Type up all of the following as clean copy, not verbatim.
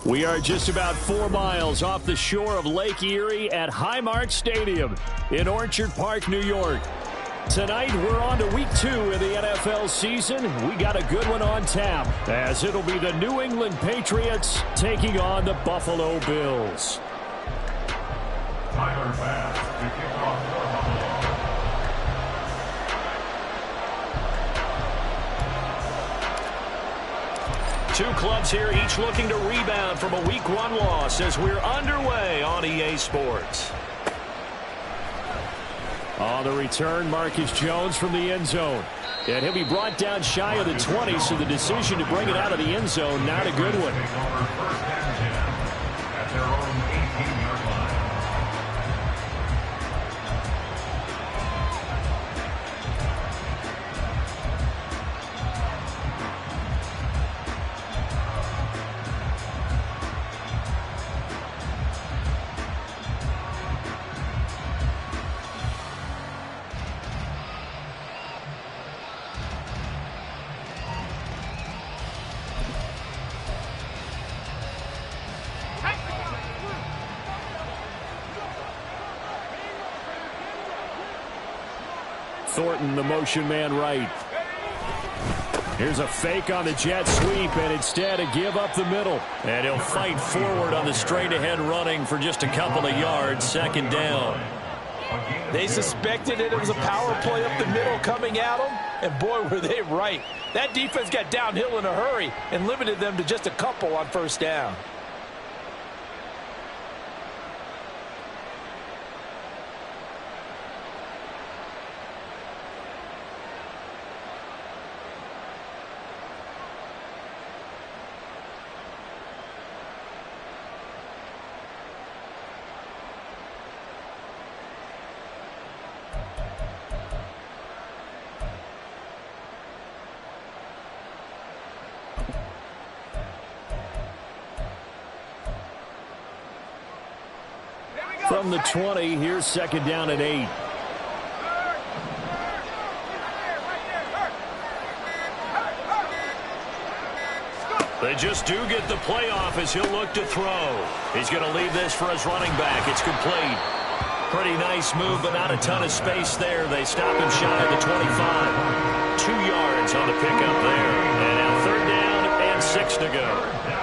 We are just about 4 miles off the shore of Lake Erie at Highmark Stadium in Orchard Park, New York. Tonight, we're on to week 2 of the NFL season. We got a good one on tap, as it'll be the New England Patriots taking on the Buffalo Bills. Tyler Bass to kick off for Buffalo. Two clubs here, each looking to rebound from a Week 1 loss as we're underway on EA Sports. On the return, Marcus Jones from the end zone. And he'll be brought down shy of the 20, so the decision to bring it out of the end zone, not a good one. At their own 18-yard line. Thornton, the motion man right. Here's a fake on the jet sweep, and instead a give up the middle. And he'll fight forward on the straight-ahead running for just a couple of yards, second down. They suspected it was a power play up the middle coming at them, and boy, were they right. That defense got downhill in a hurry and limited them to just a couple on first down. From the 20, here's second down and 8. They just do get the playoff as he'll look to throw. He's going to leave this for his running back. It's complete. Pretty nice move, but not a ton of space there. They stop him shy of the 25. 2 yards on the pickup there. And now third down and 6 to go.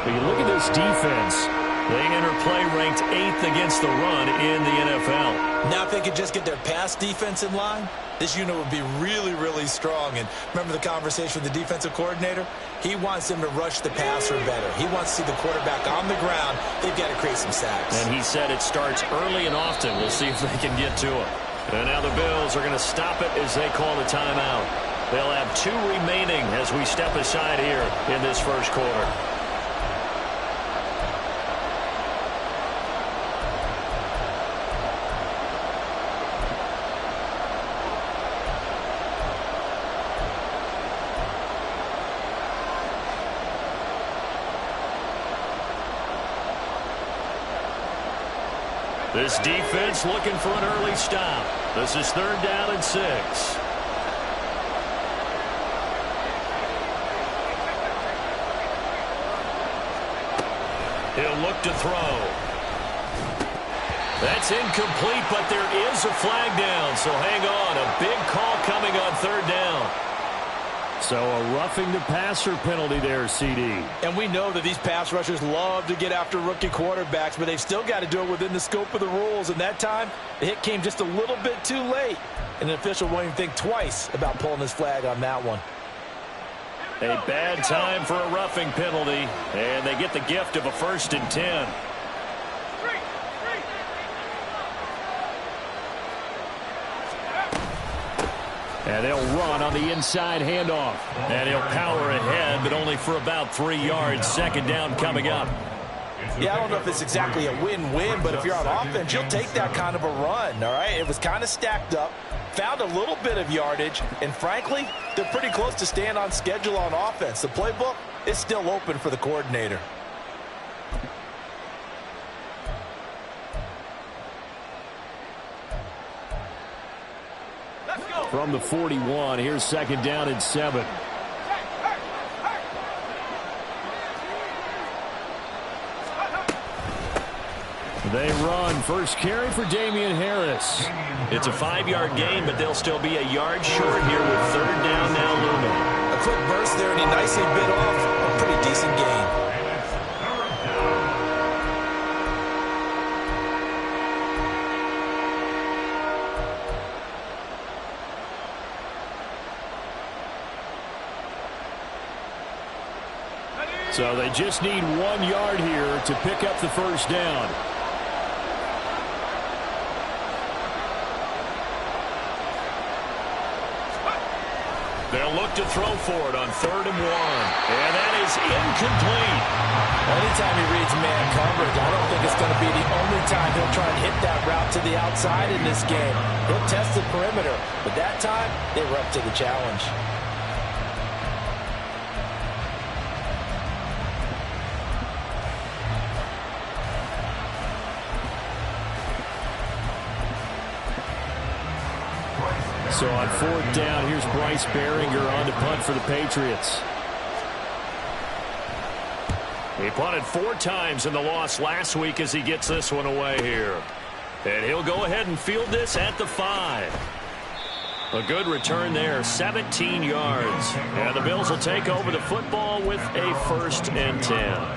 But you look at this defense. They enter play ranked 8th against the run in the NFL. Now if they could just get their pass defense in line, this unit would be really, really strong. And remember the conversation with the defensive coordinator? He wants them to rush the passer better. He wants to see the quarterback on the ground. They've got to create some sacks. And he said it starts early and often. We'll see if they can get to him. And now the Bills are going to stop it as they call the timeout. They'll have 2 remaining as we step aside here in this first quarter. This defense looking for an early stop. This is third down and 6. He'll look to throw. That's incomplete, but there is a flag down, so hang on. A big call coming on third down. So a roughing the passer penalty there, CD. And we know that these pass rushers love to get after rookie quarterbacks, but they've still got to do it within the scope of the rules. And that time, the hit came just a little bit too late. And an official won't even think twice about pulling his flag on that one. A bad time for a roughing penalty, and they get the gift of a 1st and 10. And they'll run on the inside handoff. And he'll power ahead, but only for about 3 yards. Second down coming up. Yeah, I don't know if it's exactly a win-win, but if you're on offense, you'll take that kind of a run, all right? It was kind of stacked up, found a little bit of yardage, and frankly, they're pretty close to staying on schedule on offense. The playbook is still open for the coordinator. From the 41, here's second down and 7. They run. First carry for Damian Harris. It's a 5-yard gain, but they'll still be a yard short here with third down now looming. A quick burst there, and he nicely bit off a pretty decent gain. So they just need 1 yard here to pick up the first down. They'll look to throw for it on 3rd and 1. And that is incomplete. Anytime he reads man coverage, I don't think it's going to be the only time he'll try and hit that route to the outside in this game. He'll test the perimeter, but that time they were up to the challenge. So on 4th down, here's Bryce Baringer on to punt for the Patriots. He punted 4 times in the loss last week as he gets this one away here. And he'll go ahead and field this at the 5. A good return there, 17 yards. And the Bills will take over the football with a 1st and 10.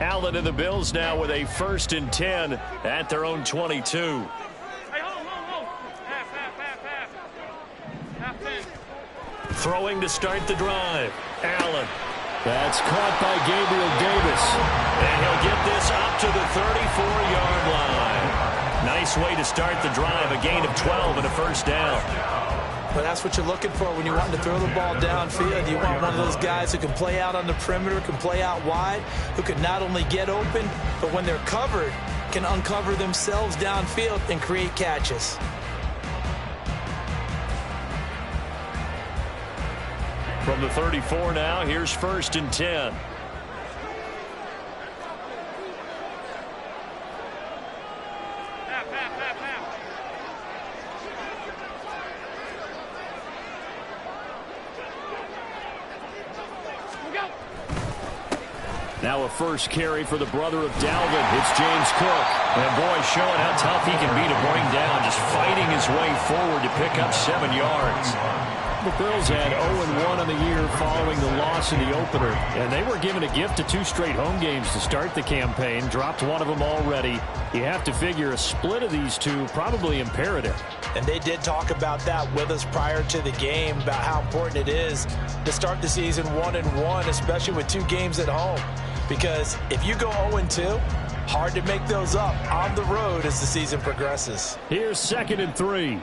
Allen and the Bills now with a 1st and 10 at their own 22. Throwing to start the drive. Allen. That's caught by Gabriel Davis. And he'll get this up to the 34-yard line. Nice way to start the drive. A gain of 12 and a 1st down. But that's what you're looking for when you want to throw the ball downfield. You want one of those guys who can play out on the perimeter, can play out wide, who can not only get open, but when they're covered, can uncover themselves downfield and create catches. From the 34 now, here's 1st and 10. Now a first carry for the brother of Dalvin. It's James Cook. And boy, showing how tough he can be to bring down, just fighting his way forward to pick up 7 yards. The Bills had 0-1 on the year following the loss in the opener, and they were given a gift of 2 straight home games to start the campaign. Dropped one of them already. You have to figure a split of these 2 probably imperative. And they did talk about that with us prior to the game, about how important it is to start the season 1-1, especially with 2 games at home. Because if you go 0-2, hard to make those up on the road as the season progresses. Here's 2nd and 3.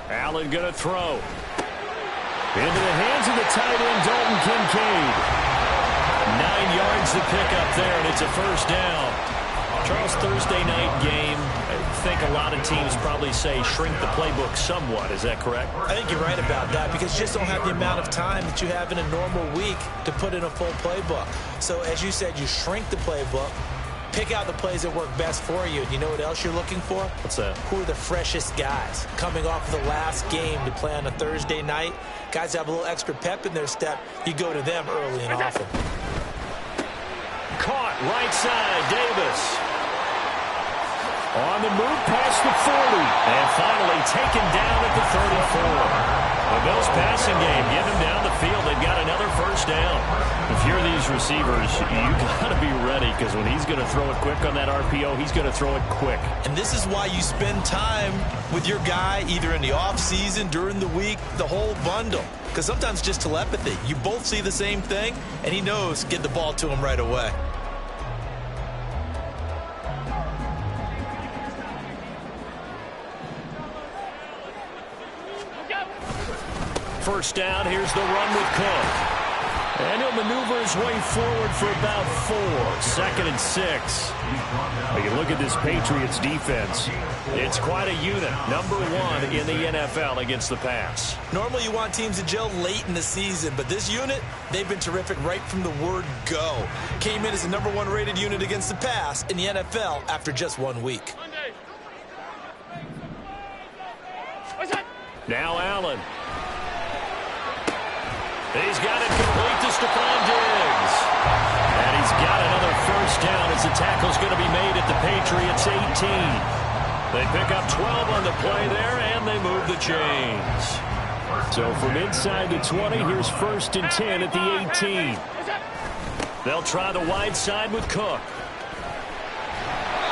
Allen going to throw. Into the hands of the tight end, Dalton Kincaid. 9 yards to pick up there, and it's a 1st down. Charles, Thursday night game, I think a lot of teams probably say shrink the playbook somewhat. Is that correct? I think you're right about that because you just don't have the amount of time that you have in a normal week to put in a full playbook. So as you said, you shrink the playbook, pick out the plays that work best for you. And you know what else you're looking for? What's that? Who are the freshest guys coming off of the last game to play on a Thursday night? Guys have a little extra pep in their step. You go to them early and often. Caught right side, Davis. On the move past the 40. And finally taken down at the 34. The Bills passing game, get him down the field. They've got another 1st down. If you're these receivers, you got to be ready because when he's going to throw it quick on that RPO, he's going to throw it quick. And this is why you spend time with your guy either in the offseason, during the week, the whole bundle. Because sometimes just telepathy. You both see the same thing, and he knows get the ball to him right away. First down, here's the run with Cook. And he'll maneuver his way forward for about 4. 2nd and 6. But you look at this Patriots defense. It's quite a unit. Number 1 in the NFL against the pass. Normally you want teams to gel late in the season, but this unit, they've been terrific right from the word go. Came in as the number 1 rated unit against the pass in the NFL after just 1 week. Now Allen. He's got it complete to Stephon Diggs. And he's got another first down as the tackle's going to be made at the Patriots 18. They pick up 12 on the play there, and they move the chains. So from inside the 20, here's 1st and 10 at the 18. They'll try the wide side with Cook.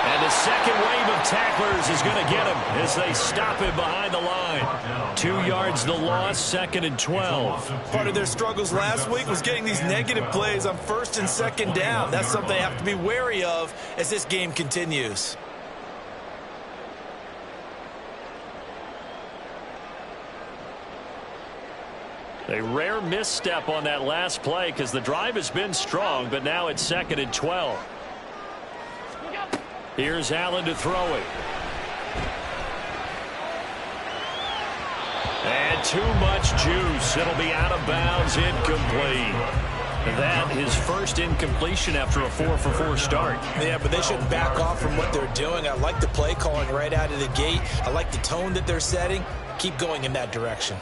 And the second wave of tacklers is going to get him as they stop him behind the line. 2 yards the loss, 2nd and 12. Part of their struggles last week was getting these negative plays on 1st and 2nd down. That's something they have to be wary of as this game continues. A rare misstep on that last play because the drive has been strong, but now it's 2nd and 12. Here's Allen to throw it. And too much juice. It'll be out of bounds, incomplete. That his first incompletion after a 4-for-4 start. Yeah, but they shouldn't back off from what they're doing. I like the play calling right out of the gate. I like the tone that they're setting. Keep going in that direction.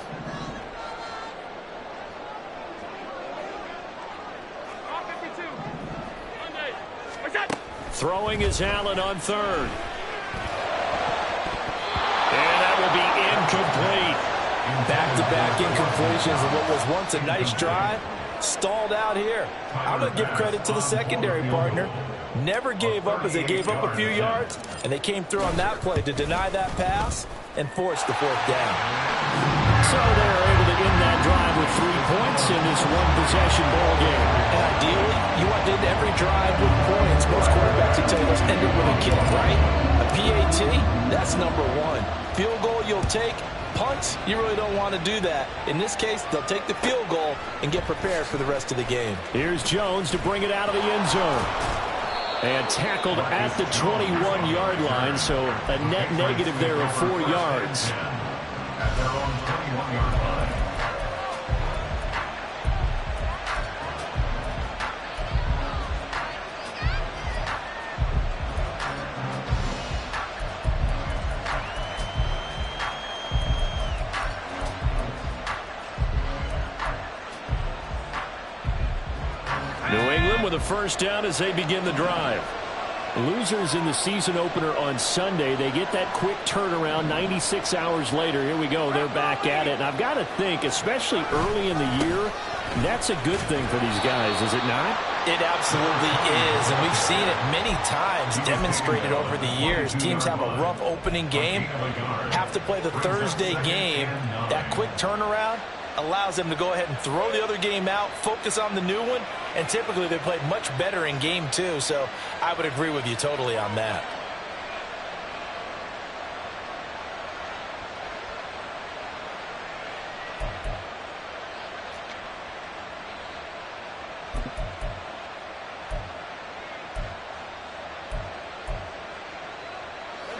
Throwing is Allen on 3rd. And that will be incomplete. Back-to-back incompletions of what was once a nice drive. Stalled out here. I'm going to give credit to the secondary partner. Never gave up as they gave up a few yards, and they came through on that play to deny that pass and force the 4th down. So they're able to end that drive with 3 points in this one-possession ball game. And ideally, you want to end every drive with points. Most quarterbacks will tell you let's end it with a kick, right? A PAT, that's number 1. Field goal you'll take. Punts, you really don't want to do that. In this case, they'll take the field goal and get prepared for the rest of the game. Here's Jones to bring it out of the end zone. And tackled at the 21-yard line, so a net negative there of 4 yards. At their own 21-yard line. New England with a first down as they begin the drive. Losers in the season opener on Sunday. They get that quick turnaround 96 hours later. Here we go. They're back at it. And I've got to think, especially early in the year, that's a good thing for these guys, is it not? It absolutely is, and we've seen it many times demonstrated over the years. Teams have a rough opening game, have to play the Thursday game. That quick turnaround allows them to go ahead and throw the other game out, focus on the new one, and typically they played much better in game 2, so I would agree with you totally on that.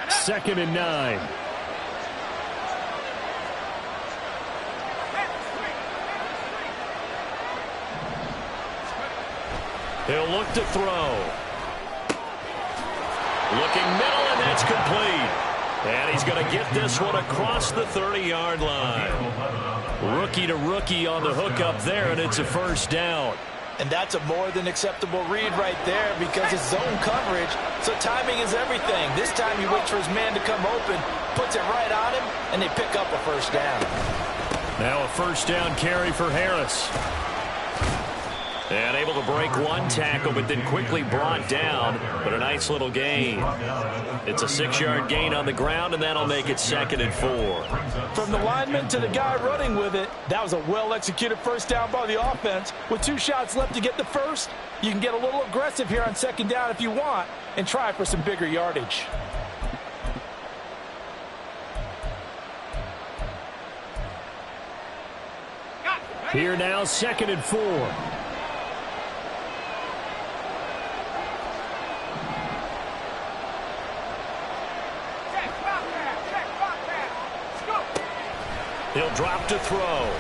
Second and 9. He'll look to throw. Looking middle, and that's complete. And he's going to get this one across the 30-yard line. Rookie to rookie on the hook up there, and it's a first down. And that's a more than acceptable read right there because it's zone coverage, so timing is everything. This time he waits for his man to come open, puts it right on him, and they pick up a first down. Now a first down carry for Harris. And able to break one tackle, but then quickly brought down. But a nice little gain. It's a 6-yard gain on the ground, and that'll make it 2nd and 4. From the lineman to the guy running with it, that was a well-executed first down by the offense. With 2 shots left to get the first, you can get a little aggressive here on 2nd down if you want and try for some bigger yardage. Here now, 2nd and 4. He'll drop to throw.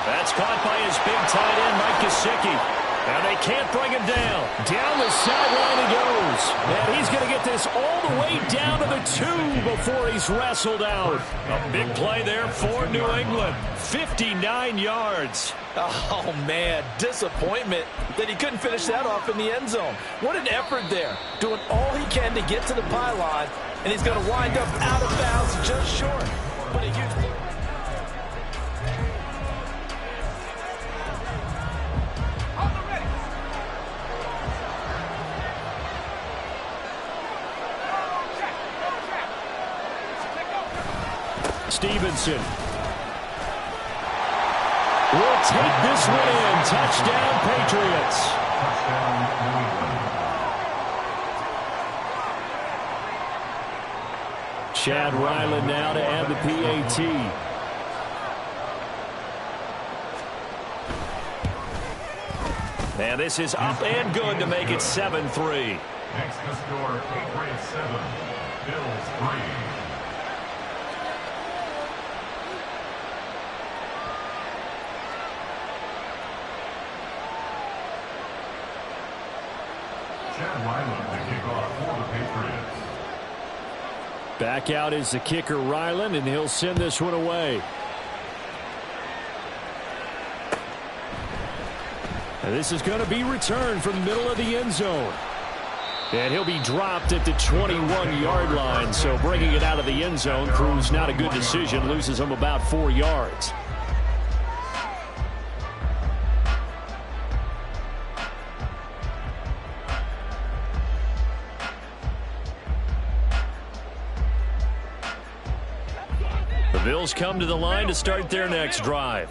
That's caught by his big tight end, Mike Gesicki. And they can't bring him down. Down the sideline he goes. And he's going to get this all the way down to the 2 before he's wrestled out. A big play there for New England. 59 yards. Oh, man, disappointment that he couldn't finish that off in the end zone. What an effort there. Doing all he can to get to the pylon, and he's going to wind up out of bounds just short. But a huge... Stevenson will take this one in. Touchdown, Patriots. Touchdown, New England. Chad Ryland now to add the PAT. And this is up and good to make it 7-3. Next to score, Patriots 7, Bills 3. Chad Ryland to kick off for the Patriots. Back out is the kicker, Ryland, and he'll send this one away. And this is going to be returned from the middle of the end zone. And he'll be dropped at the 21-yard line, so bringing it out of the end zone proves not a good decision, loses him about 4 yards. The Bills come to the line to start their next drive.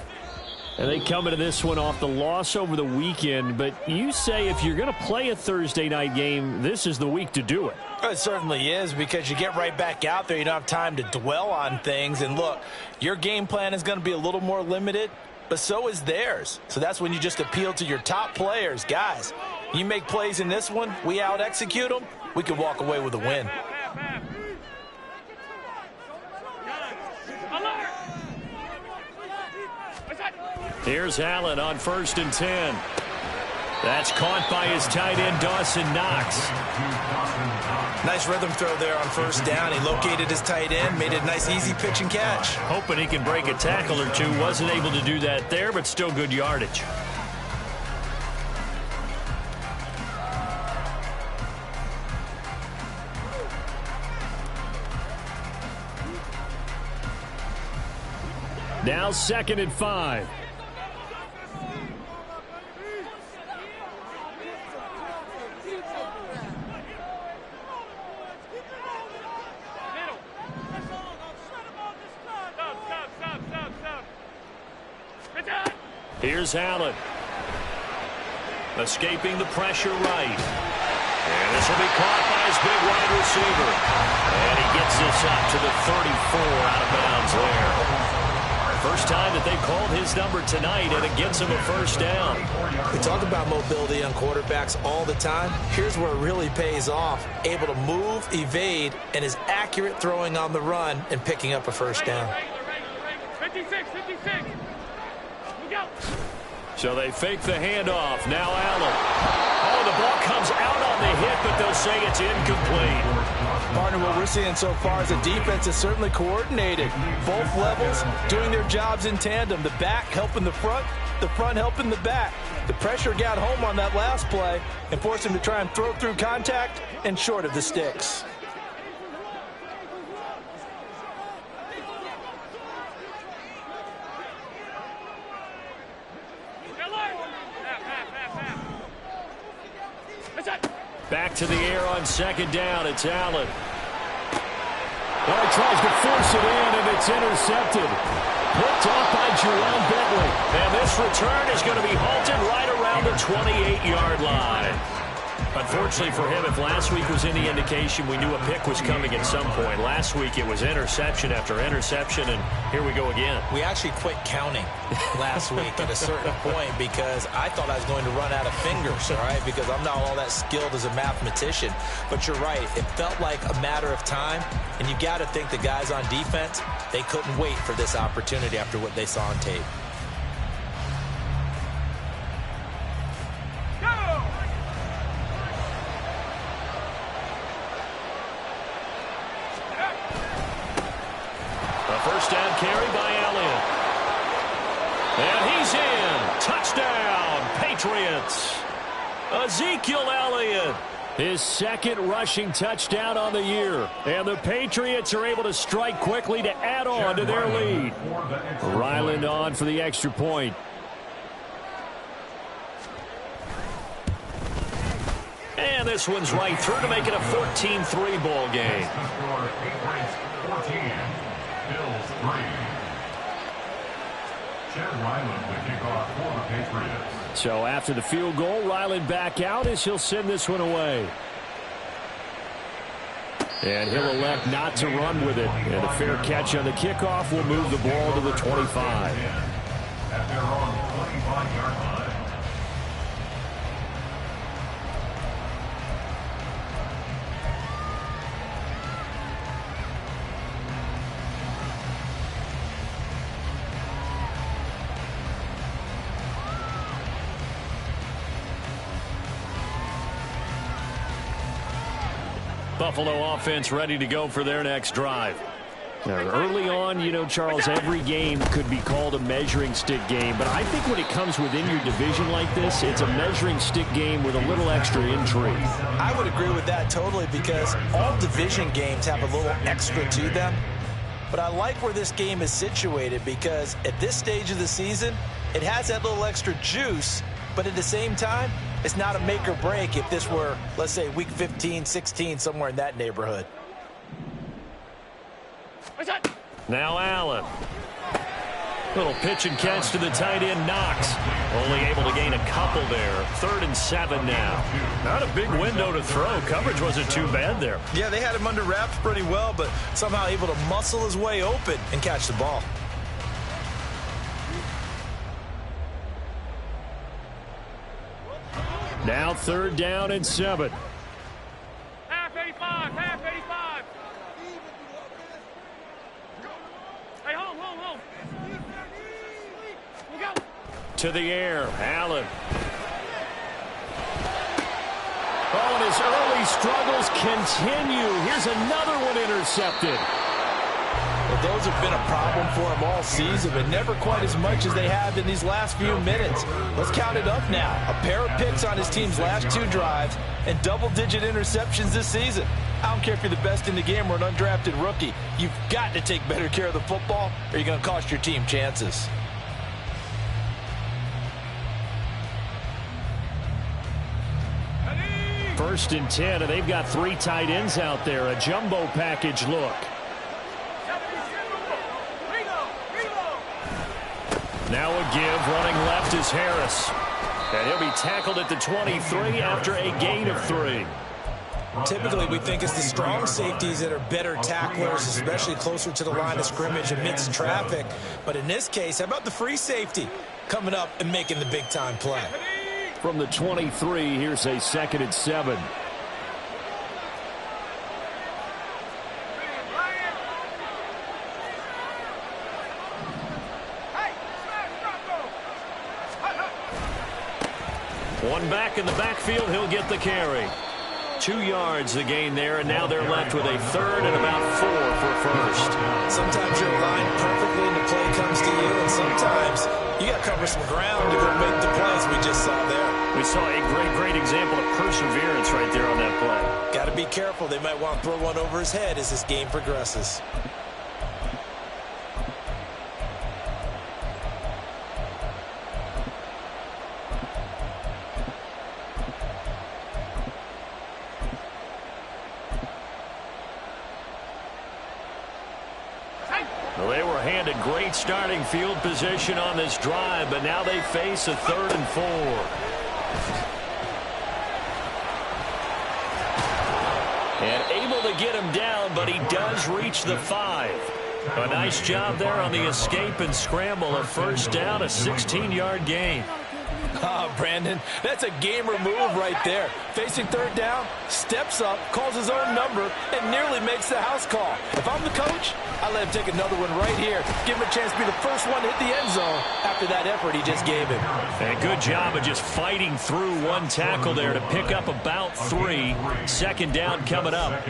And they come into this one off the loss over the weekend. But you say if you're going to play a Thursday night game, this is the week to do it. It certainly is, because you get right back out there. You don't have time to dwell on things. And look, your game plan is going to be a little more limited, but so is theirs. So that's when you just appeal to your top players. Guys, you make plays in this one, we out-execute them, we can walk away with a win. Here's Allen on 1st and 10. That's caught by his tight end, Dawson Knox. Nice rhythm throw there on 1st down. He located his tight end, made it a nice, easy pitch and catch. Hoping he can break a tackle or two. Wasn't able to do that there, but still good yardage. Now 2nd and 5. Here's Allen. Escaping the pressure right. And this will be caught by his big wide receiver. And he gets this up to the 34 out of bounds there. First time that they called his number tonight, and it gets him a 1st down. We talk about mobility on quarterbacks all the time. Here's where it really pays off. Able to move, evade, and is accurate throwing on the run and picking up a 1st down. 56. So they fake the handoff. Now Allen. Oh, the ball comes out on the hit, but they'll say it's incomplete. Partner, what we're seeing so far is the defense is certainly coordinated. Both levels doing their jobs in tandem. The back helping the front helping the back. The pressure got home on that last play and forced him to try and throw through contact and short of the sticks. Back to the air on 2nd down. It's Allen. Well, he tries to force it in, and it's intercepted. Picked off by Jerome Bentley. And this return is going to be halted right around the 28-yard line. Unfortunately for him, if last week was any indication, we knew a pick was coming at some point. Last week it was interception after interception, and here we go again. We actually quit counting last week at a certain point because I thought I was going to run out of fingers, all right, because I'm not all that skilled as a mathematician. But you're right. It felt like a matter of time, and you got to think the guys on defense, they couldn't wait for this opportunity after what they saw on tape. First down carry by Elliott. And he's in. Touchdown, Patriots. Ezekiel Elliott. His second rushing touchdown on the year. And the Patriots are able to strike quickly to add on to their lead. Ryland on for the extra point. And this one's right through to make it a 14-3 ball game. Bills 3. Chad Ryland the kickoff for the Patriots. So after the field goal, Ryland back out as he'll send this one away. And he'll elect not to run with it. And a fair catch on the kickoff will move the ball to the 25. At their own 25-yard line. Buffalo offense ready to go for their next drive. Now, early on, you know, Charles, every game could be called a measuring stick game. But I think when it comes within your division like this, it's a measuring stick game with a little extra intrigue. I would agree with that totally because all division games have a little extra to them. But I like where this game is situated because at this stage of the season, it has that little extra juice. But at the same time, it's not a make or break if this were, let's say, week 15, 16, somewhere in that neighborhood. Now Allen. Little pitch and catch to the tight end, Knox. Only able to gain a couple there. 3rd and 7 now. Not a big window to throw. Coverage wasn't too bad there. Yeah, they had him under wraps pretty well, but somehow able to muscle his way open and catch the ball. Now 3rd down and 7. Half 85, half 85. Hey, home. We go. To the air, Allen. Oh, and his early struggles continue. Here's another one intercepted. Well, those have been a problem for him all season, but never quite as much as they have in these last few minutes. Let's count it up now. A pair of picks on his team's last 2 drives and double-digit interceptions this season. I don't care if you're the best in the game or an undrafted rookie. You've got to take better care of the football or you're going to cost your team chances. First and 10, and they've got 3 tight ends out there. A jumbo package look. Now a give, running left is Harris. And he'll be tackled at the 23 after a gain of 3. Typically, we think it's the strong safeties that are better tacklers, especially closer to the line of scrimmage amidst traffic. But in this case, how about the free safety coming up and making the big-time play? From the 23, here's a 2nd and 7. One back in the backfield, he'll get the carry. 2 yards the gain there, and now they're left with a 3rd and about 4 for first. Sometimes you're aligned perfectly and the play comes to you, and sometimes you got to cover some ground to go make the plays we just saw there. We saw a great example of perseverance right there on that play. Got to be careful. They might want to throw one over his head as this game progresses. Well, they were handed great starting field position on this drive, but now they face a 3rd and 4. to get him down, but he does reach the 5. A nice job there on the escape and scramble. A first down, a 16-yard gain. Brandon, that's a gamer move right there. Facing third down, steps up, calls his own number, and nearly makes the house call. If I'm the coach, I let him take another one right here. Give him a chance to be the first one to hit the end zone after that effort he just gave him. And a good job of just fighting through one tackle there to pick up about 3. Second down coming up.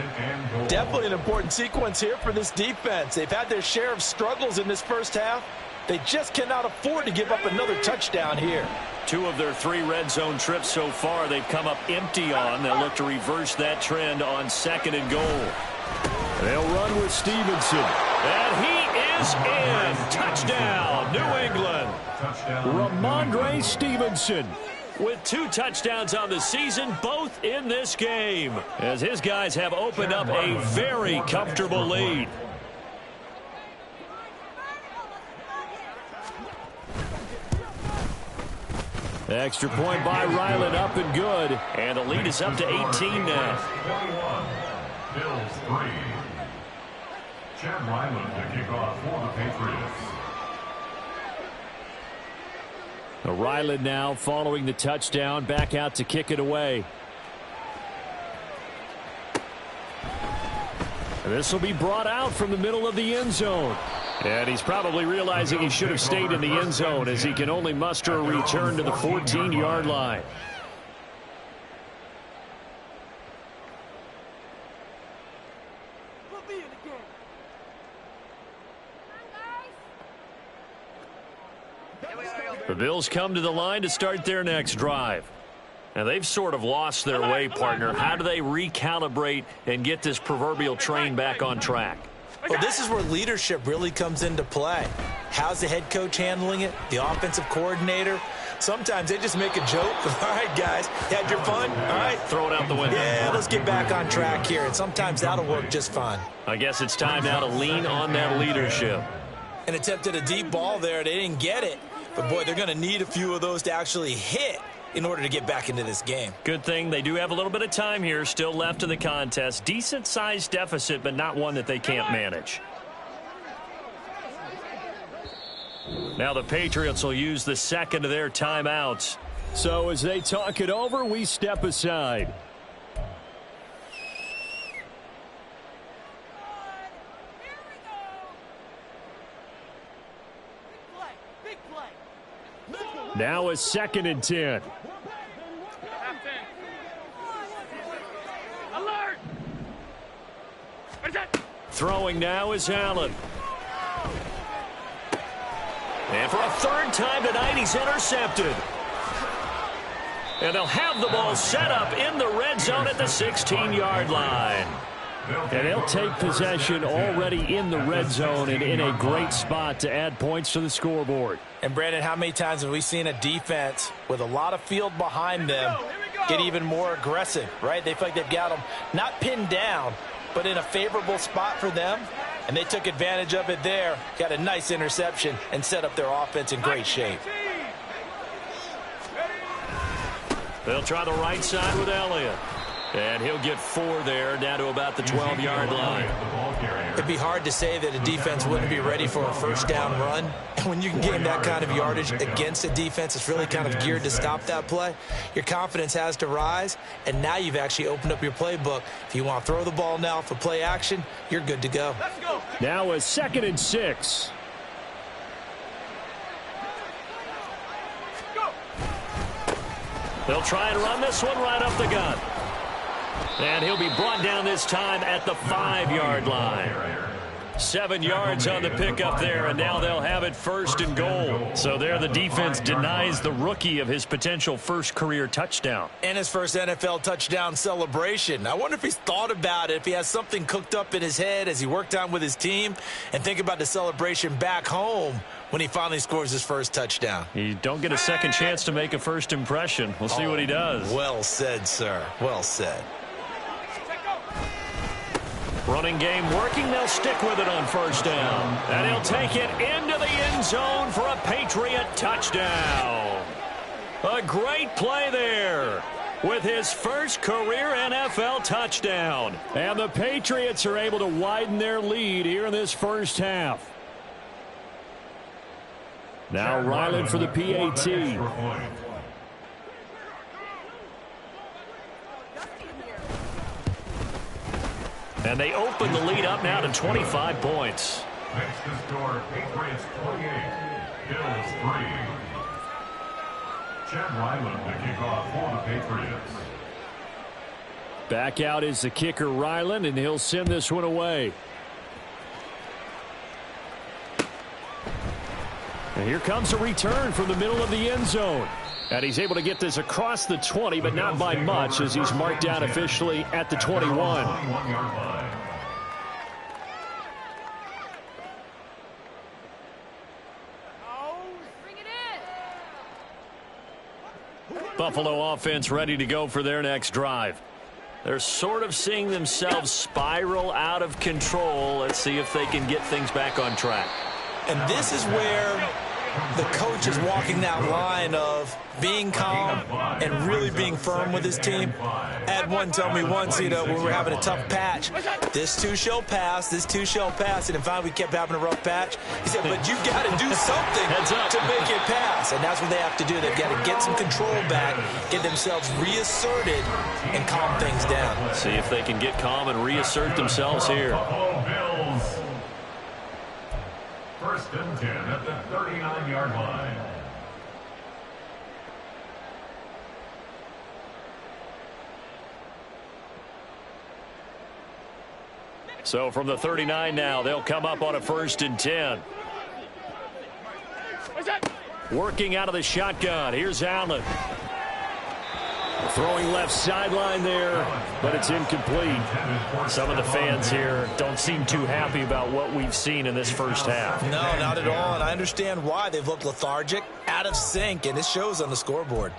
Definitely an important sequence here for this defense. They've had their share of struggles in this first half. They just cannot afford to give up another touchdown here. 2 of their 3 red zone trips so far they've come up empty on. They'll look to reverse that trend on second and goal. They'll run with Stevenson. And he is in. Touchdown, New England. Ramondre Stevenson with 2 touchdowns on the season, both in this game, as his guys have opened up a very comfortable lead. Extra point by Ryland, up and good. And the lead is up to 18 now. 21, Bills 3. Chad Ryland to kick off for the Patriots. Ryland now following the touchdown, back out to kick it away. This will be brought out from the middle of the end zone. And he's probably realizing he should have stayed in the end zone as he can only muster a return to the 14-yard line. The Bills come to the line to start their next drive. Now, they've sort of lost their way, partner. How do they recalibrate and get this proverbial train back on track? Well, this is where leadership really comes into play. How's the head coach handling it? The offensive coordinator? Sometimes they just make a joke. All right, guys, you had your fun? All right. Throw it out the window. Yeah, let's get back on track here. And sometimes that'll work just fine. I guess it's time now to lean on that leadership. And attempted a deep ball there. They didn't get it. But, boy, they're going to need a few of those to actually hit in order to get back into this game. Good thing they do have a little bit of time here still left in the contest. Decent-sized deficit, but not one that they can't manage. Now the Patriots will use the second of their timeouts. So as they talk it over, we step aside. Now a 2nd and 10. Alert! Throwing now is Allen. And for a 3rd time tonight, he's intercepted. And they'll have the ball set up in the red zone at the 16-yard line. And they'll take possession already in the red zone and in a great spot to add points to the scoreboard. And, Brandon, how many times have we seen a defense with a lot of field behind them get even more aggressive, right? They feel like they've got them not pinned down, but in a favorable spot for them. And they took advantage of it there, got a nice interception, and set up their offense in great shape. They'll try the right side with Elliott. And he'll get 4 there, down to about the 12-yard line. It'd be hard to say that a defense wouldn't be ready for a first down run. And when you can gain that kind of yardage against a defense that's really kind of geared to stop that play, your confidence has to rise, and now you've actually opened up your playbook. If you want to throw the ball now for play action, you're good to go. Now a 2nd and 6. They'll try and run this one right up the gut. And he'll be brought down this time at the 5-yard line. 7 yards on the pickup there, and now they'll have it 1st and goal. So there the defense denies the rookie of his potential first career touchdown. And his first NFL touchdown celebration. I wonder if he's thought about it, if he has something cooked up in his head as he worked on with his team, and think about the celebration back home when he finally scores his first touchdown. You don't get a second chance to make a first impression. We'll see what he does. Well said, sir. Well said. Running game working. They'll stick with it on 1st down. And he'll take it into the end zone for a Patriot touchdown. A great play there. with his first career NFL touchdown. And the Patriots are able to widen their lead here in this first half. Now Ryland for the PAT. And they open the lead up now to 25 points. Makes the score Patriots 28, Bills 3. Chad Ryland to kick off for the Patriots. Back out is the kicker Ryland, and he'll send this one away. And here comes a return from the middle of the end zone. And he's able to get this across the 20, but not by much, as he's marked down officially at the 21. Buffalo offense ready to go for their next drive. They're sort of seeing themselves spiral out of control. Let's see if they can get things back on track. And this is where the coach is walking that line of being calm and really being firm with his team. I had one tell me once, when we were having a tough patch, this too shall pass, this too shall pass. And in fact, we kept having a rough patch. He said, but you've got to do something to make it pass. And that's what they have to do. They've got to get some control back, get themselves reasserted, and calm things down. See if they can get calm and reassert themselves here. Bills. First and 10 at the 39-yard line. So from the 39 now, they'll come up on a first and 10. Working out of the shotgun. Here's Allen. Throwing left sideline there, but it's incomplete. Some of the fans here don't seem too happy about what we've seen in this first half. No, not at all, and I understand why. They've looked lethargic, out of sync, and it shows on the scoreboard.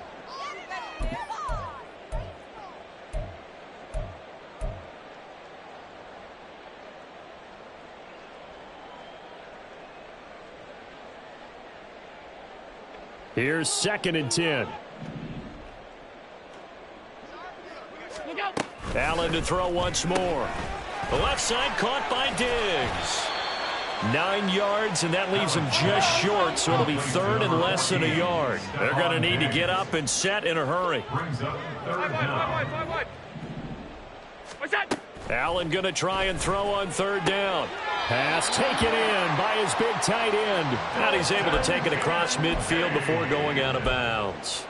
Here's second and 10. Allen to throw once more. The left side caught by Diggs. 9 yards, and that leaves him just short, so it'll be third and less than a yard. They're going to need to get up and set in a hurry. Allen going to try and throw on third down. Pass taken in by his big tight end. And he's able to take it across midfield before going out of bounds.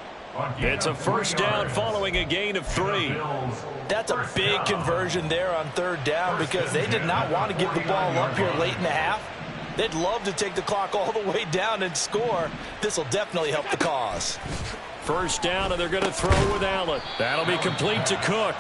It's a first down following a gain of 3. That's a big conversion there on third down because they did not want to give the ball up here late in the half. They'd love to take the clock all the way down and score. This will definitely help the cause. First down, and they're going to throw with Allen. That'll be complete to Cook.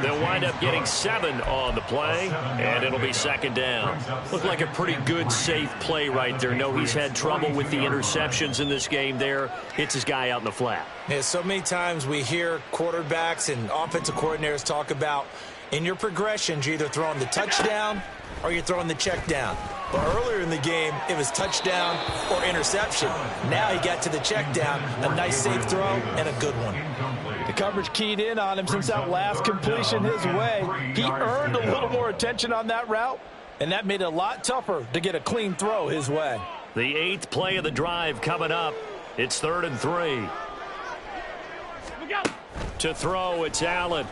They'll wind up getting 7 on the play, and it'll be second down. Looked like a pretty good, safe play right there. No, he's had trouble with the interceptions in this game there. Hits his guy out in the flat. Yeah, so many times we hear quarterbacks and offensive coordinators talk about in your progressions, you're either throwing the touchdown or you're throwing the check down. But earlier in the game, it was touchdown or interception. Now he got to the check down, a nice safe throw, and a good one. The coverage keyed in on him since that last completion his way. He earned a little more attention on that route, and that made it a lot tougher to get a clean throw his way. The 8th play of the drive coming up. It's 3rd and 3. To throw, it's Allen.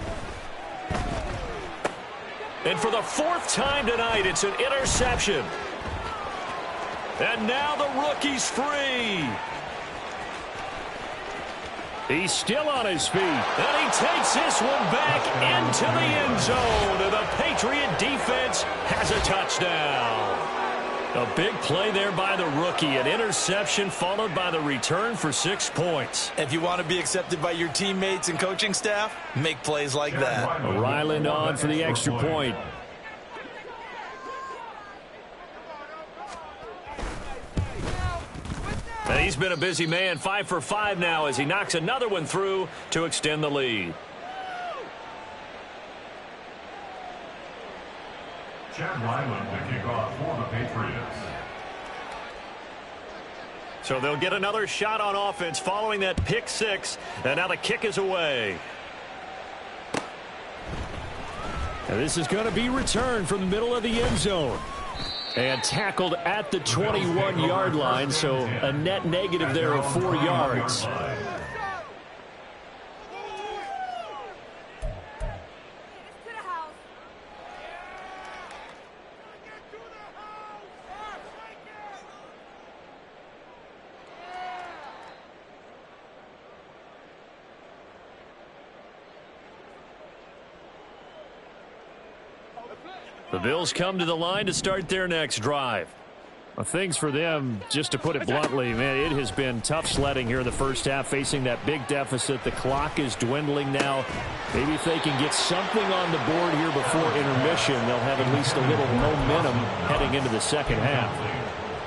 And for the 4th time tonight, it's an interception. And now the rookie's free. He's still on his feet. And he takes this one back into the end zone. And the Patriot defense has a touchdown. A big play there by the rookie. An interception followed by the return for 6 points. If you want to be accepted by your teammates and coaching staff, make plays like that. Ryland on for the extra point. And he's been a busy man, 5 for 5 now as he knocks another one through to extend the lead. Chad Ryland to kick off for the Patriots. So they'll get another shot on offense following that pick six, and now the kick is away. And this is going to be returned from the middle of the end zone. And tackled at the 21-yard line, so a net negative there of 4 yards. The Bills come to the line to start their next drive. Well, things for them, just to put it bluntly, man, it has been tough sledding here in the first half, facing that big deficit. The clock is dwindling now. Maybe if they can get something on the board here before intermission, they'll have at least a little momentum heading into the second half.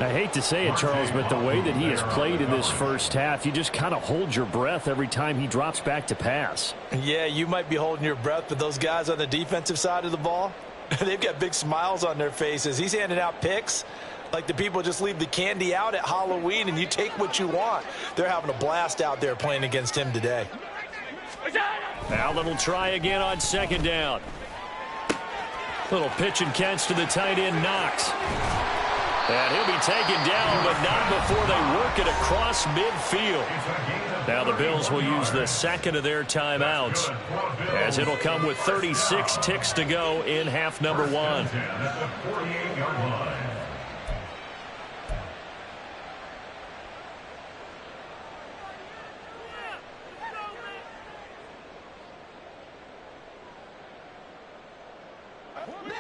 I hate to say it, Charles, but the way that he has played in this first half, you just kind of hold your breath every time he drops back to pass. Yeah, you might be holding your breath, but those guys on the defensive side of the ball, they've got big smiles on their faces. He's handing out picks like the people just leave the candy out at Halloween and you take what you want. They're having a blast out there playing against him today. Allen will try again on second down. Little pitch and catch to the tight end, Knox. And he'll be taken down, but not before they work it across midfield. Now the Bills will use the second of their timeouts, as it'll come with 36 ticks to go in half number one.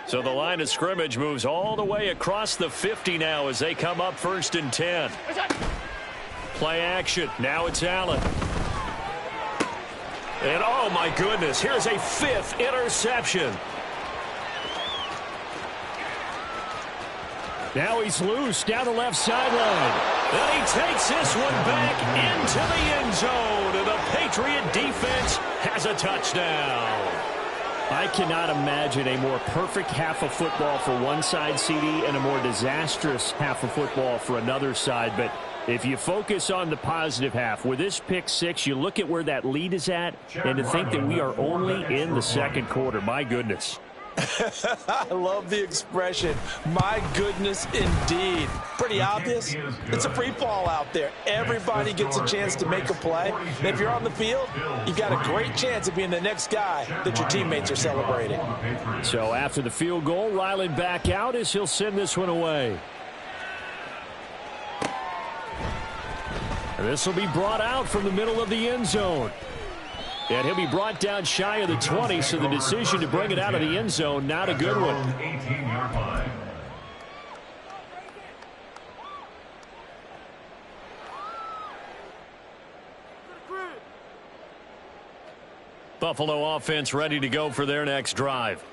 So the line of scrimmage moves all the way across the 50 now as they come up 1st and 10. Play action. Now it's Allen. And oh my goodness, here's a 5th interception. Now he's loose down the left sideline. And he takes this one back into the end zone. And the Patriot defense has a touchdown. I cannot imagine a more perfect half of football for one side, CD, and a more disastrous half of football for another side. But if you focus on the positive half, with this pick six, you look at where that lead is at, and to think that we are only in the second quarter. My goodness. I love the expression, my goodness indeed. Pretty obvious. It's a free fall out there. Everybody gets a chance to make a play. And if you're on the field, you've got a great chance of being the next guy that your teammates are celebrating. So after the field goal, Ryland back out as he'll send this one away. And this will be brought out from the middle of the end zone. And he'll be brought down shy of the 20, so the decision to bring it out of the end zone, not a good one. 18-yard line. Buffalo offense ready to go for their next drive.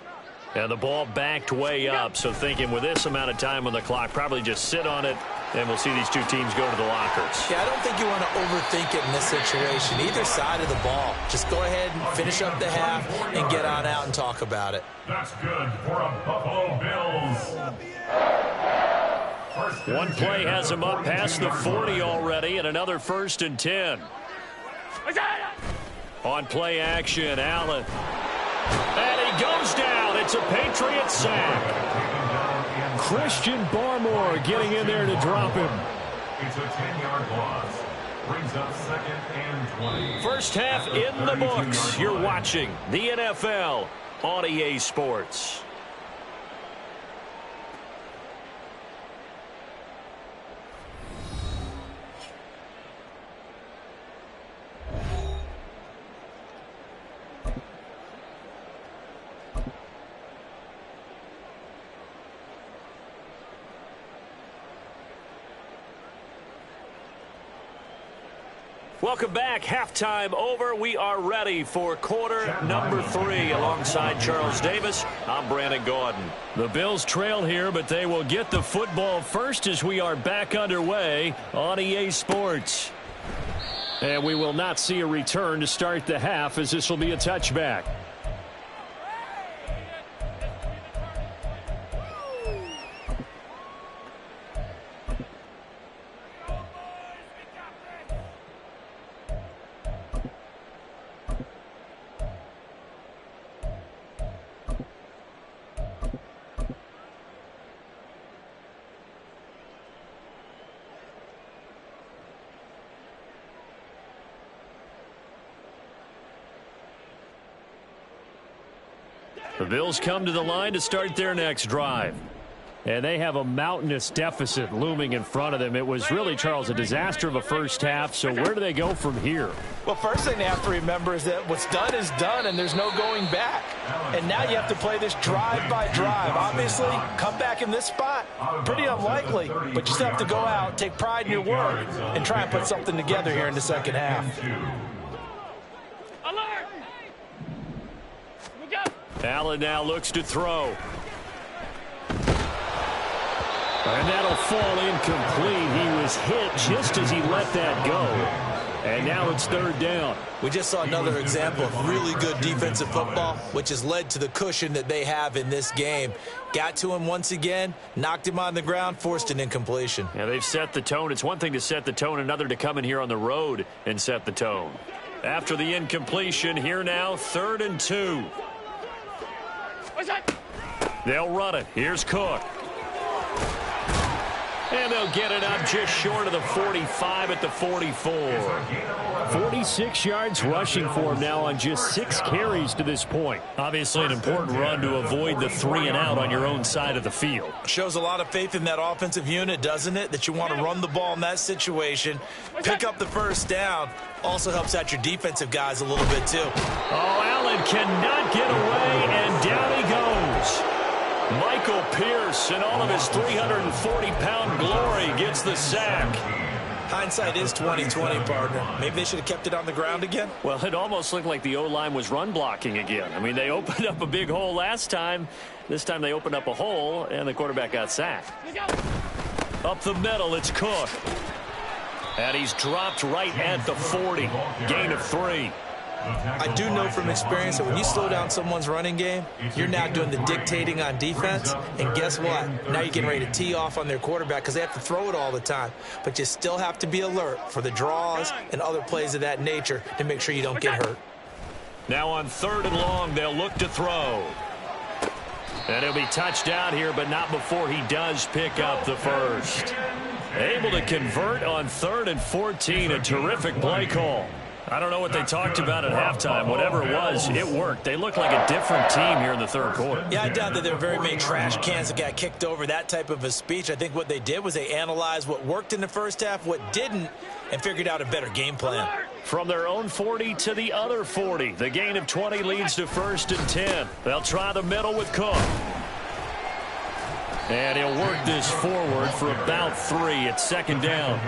And the ball backed way up, so thinking with this amount of time on the clock, probably just sit on it, and we'll see these two teams go to the lockers. Yeah, I don't think you want to overthink it in this situation. Either side of the ball. Just go ahead and finish up the half and get on out and talk about it. That's good for a Buffalo Bills. One play has him up past the 40 already, and another 1st and 10. On play action, Allen. And he goes down. It's a Patriot sack. Christian Barmore getting in there to drop him. It's a 10-yard loss. Brings up 2nd and 20. First half in the books. You're watching the NFL on EA Sports. Welcome back. Halftime over. We are ready for quarter number 3. Alongside Charles Davis, I'm Brandon Gaudin. The Bills trail here, but they will get the football first as we are back underway on EA Sports. And we will not see a return to start the half, as this will be a touchback. The Bills come to the line to start their next drive. And they have a mountainous deficit looming in front of them. It was really, Charles, a disaster of a first half. So where do they go from here? Well, first thing they have to remember is that what's done is done, and there's no going back. And now you have to play this drive by drive. Obviously, come back in this spot, pretty unlikely. But you still have to go out, take pride in your work, and try and put something together here in the second half. Alert! Here we go. Allen now looks to throw. And that'll fall incomplete. He was hit just as he let that go. And now it's third down. We just saw another example of really good defensive football, which has led to the cushion that they have in this game. Got to him once again, knocked him on the ground, forced an incompletion. Yeah, they've set the tone. It's one thing to set the tone, another to come in here on the road and set the tone. After the incompletion, here now, 3rd and 2. What's that? They'll run it. Here's Cook. And they'll get it up just short of the 45 at the 44. 46 yards rushing for him now on just 6 carries to this point. Obviously an important run to avoid the 3 and out on your own side of the field. Shows a lot of faith in that offensive unit, doesn't it? That you want to run the ball in that situation, pick up the first down. Also helps out your defensive guys a little bit too. Oh, Allen cannot get away, and down he goes. Michael Pierce, in all of his 340-pound glory, gets the sack. Hindsight is 20/20, partner. Maybe they should have kept it on the ground again. Well, it almost looked like the O-line was run blocking again. I mean, they opened up a big hole last time. This time they opened up a hole, and the quarterback got sacked. Up the middle, it's Cook. And he's dropped right at the 40. Gain of 3. I do know from experience that when you slow down someone's running game, you're now doing the dictating on defense. And guess what? Now you're getting ready to tee off on their quarterback because they have to throw it all the time. But you still have to be alert for the draws and other plays of that nature to make sure you don't get hurt. Now on 3rd and long, they'll look to throw. And he'll be touched out here, but not before he does pick up the first. Able to convert on 3rd and 14. A terrific play call. I don't know what they talked about at halftime. Whatever it was, it worked. They look like a different team here in the 3rd quarter. Yeah, I doubt that there were very many trash cans that got kicked over, that type of a speech. I think what they did was they analyzed what worked in the first half, what didn't, and figured out a better game plan. From their own 40 to the other 40. The gain of 20 leads to 1st and 10. They'll try the middle with Cook. And he'll work this forward for about 3 at 2nd down.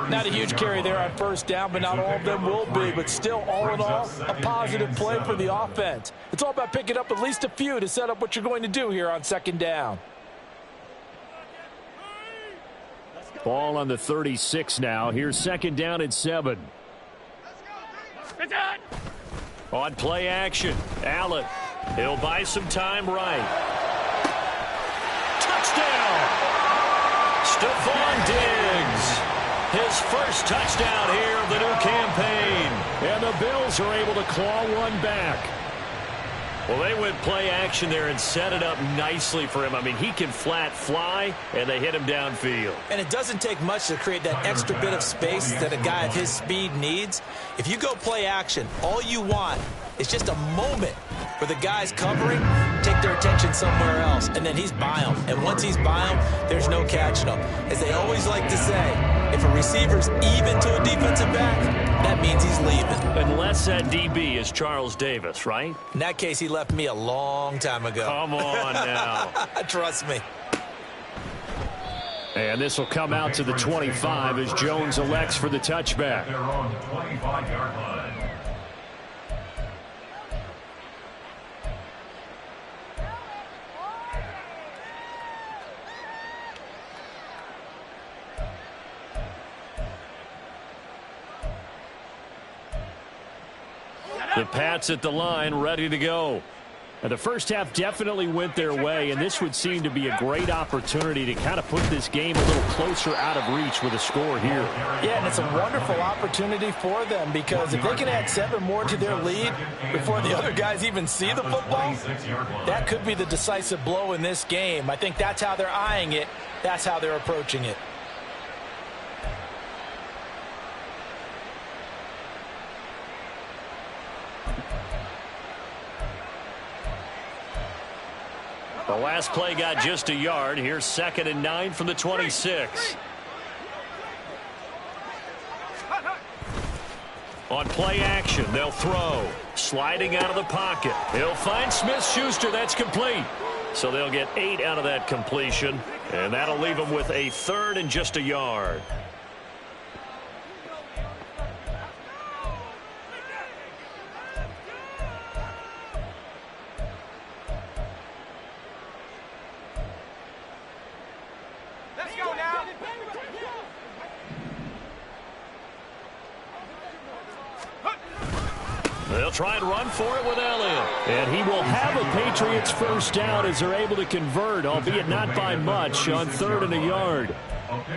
Not a huge carry there on 1st down, but not all of them will be. But still, all in all, a positive play for the offense. It's all about picking up at least a few to set up what you're going to do here on 2nd down. Ball on the 36 now. Here's 2nd down and 7. On play action, Allen. He'll buy some time right. Touchdown! Stephon Diggs. His first touchdown here of the new campaign. And the Bills are able to claw one back. Well, they went play action there and set it up nicely for him. I mean, he can flat fly, and they hit him downfield. And it doesn't take much to create that extra bit of space that a guy of his speed needs. If you go play action, all you want is just a moment where the guys covering take their attention somewhere else, and then he's by him. And once he's by him, there's no catching him. As they always like to say, if a receiver's even to a defensive back, that means he's leaving. Unless that DB is Charles Davis, right? In that case, he left me a long time ago. Come on now. Trust me. And this will come out to the 25 as Jones elects for the touchback. They're on the 25-yard line. The Pats at the line, ready to go. And the first half definitely went their way, and this would seem to be a great opportunity to kind of put this game a little closer out of reach with a score here. Yeah, and it's a wonderful opportunity for them because if they can add 7 more to their lead before the other guys even see the football, that could be the decisive blow in this game. I think that's how they're eyeing it. That's how they're approaching it. The last play got just a yard. Here's 2nd and 9 from the 26. On play action, they'll throw. Sliding out of the pocket. He'll find Smith-Schuster. That's complete. So they'll get 8 out of that completion, and that'll leave them with a 3rd and just a yard. Let's go now. They'll try and run for it with Elliott. And he will have a Patriots first down as they're able to convert, albeit not by much, on 3rd and a yard.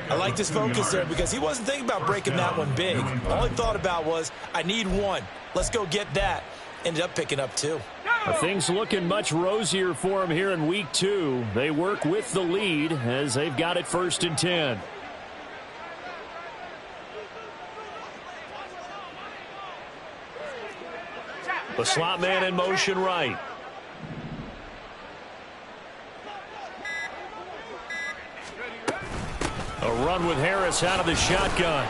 I like this focus there because he wasn't thinking about breaking that one big. All he thought about was, I need 1. Let's go get that. Ended up picking up 2. Things looking much rosier for him here in week 2. They work with the lead as they've got it 1st and 10. The slot man in motion right. A run with Harris out of the shotgun.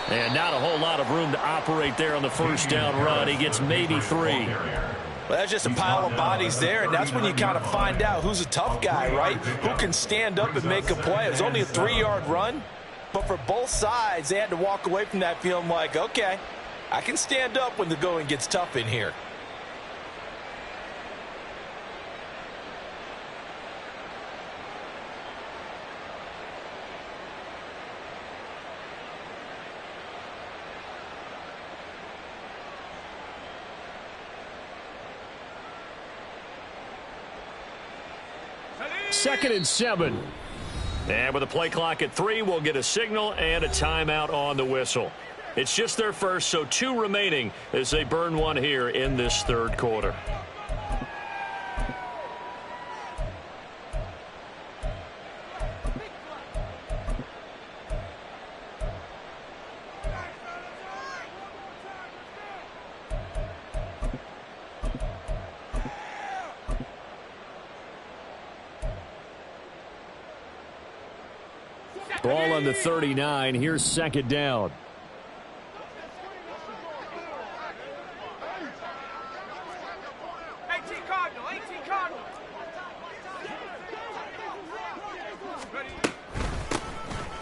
And not a whole lot of room to operate there on the first down run. He gets maybe 3. Well, that's just a pile of bodies there, and that's when you kind of find out who's a tough guy, right? Who can stand up and make a play. It was only a 3-yard run, but for both sides, they had to walk away from that feeling like, okay, I can stand up when the going gets tough in here. Second and 7. And with a play clock at 3, we'll get a signal and a timeout on the whistle. It's just their first, so 2 remaining as they burn 1 here in this 3rd quarter. Ball on the 39. Here's 2nd down.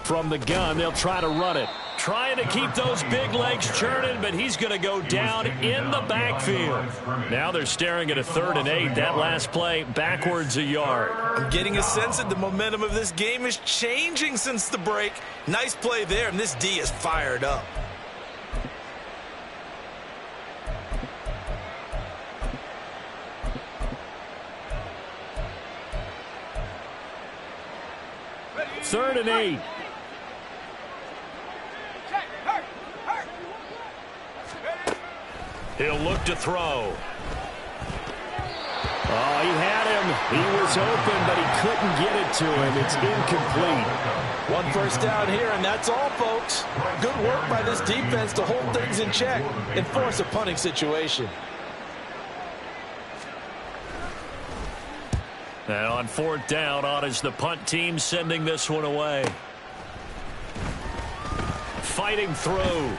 From the gun, they'll try to run it. Trying to keep those big legs churning, but he's going to go down in the backfield. Now they're staring at a 3rd and 8. That last play, backwards a yard. I'm getting a sense that the momentum of this game is changing since the break. Nice play there, and this D is fired up. Third and 8. He'll look to throw. Oh, he had him. He was open, but he couldn't get it to him. It's incomplete. 1 first down here, and that's all, folks. Good work by this defense to hold things in check and force a punting situation. And on 4th down, on is the punt team sending this one away. Fighting through.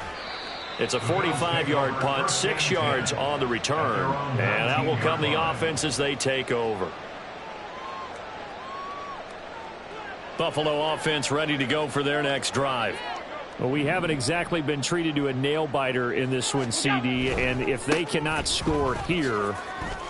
It's a 45-yard punt, 6 yards on the return. And that will come the offense as they take over. Buffalo offense ready to go for their next drive. Well, we haven't exactly been treated to a nail-biter in this one, CD. And if they cannot score here,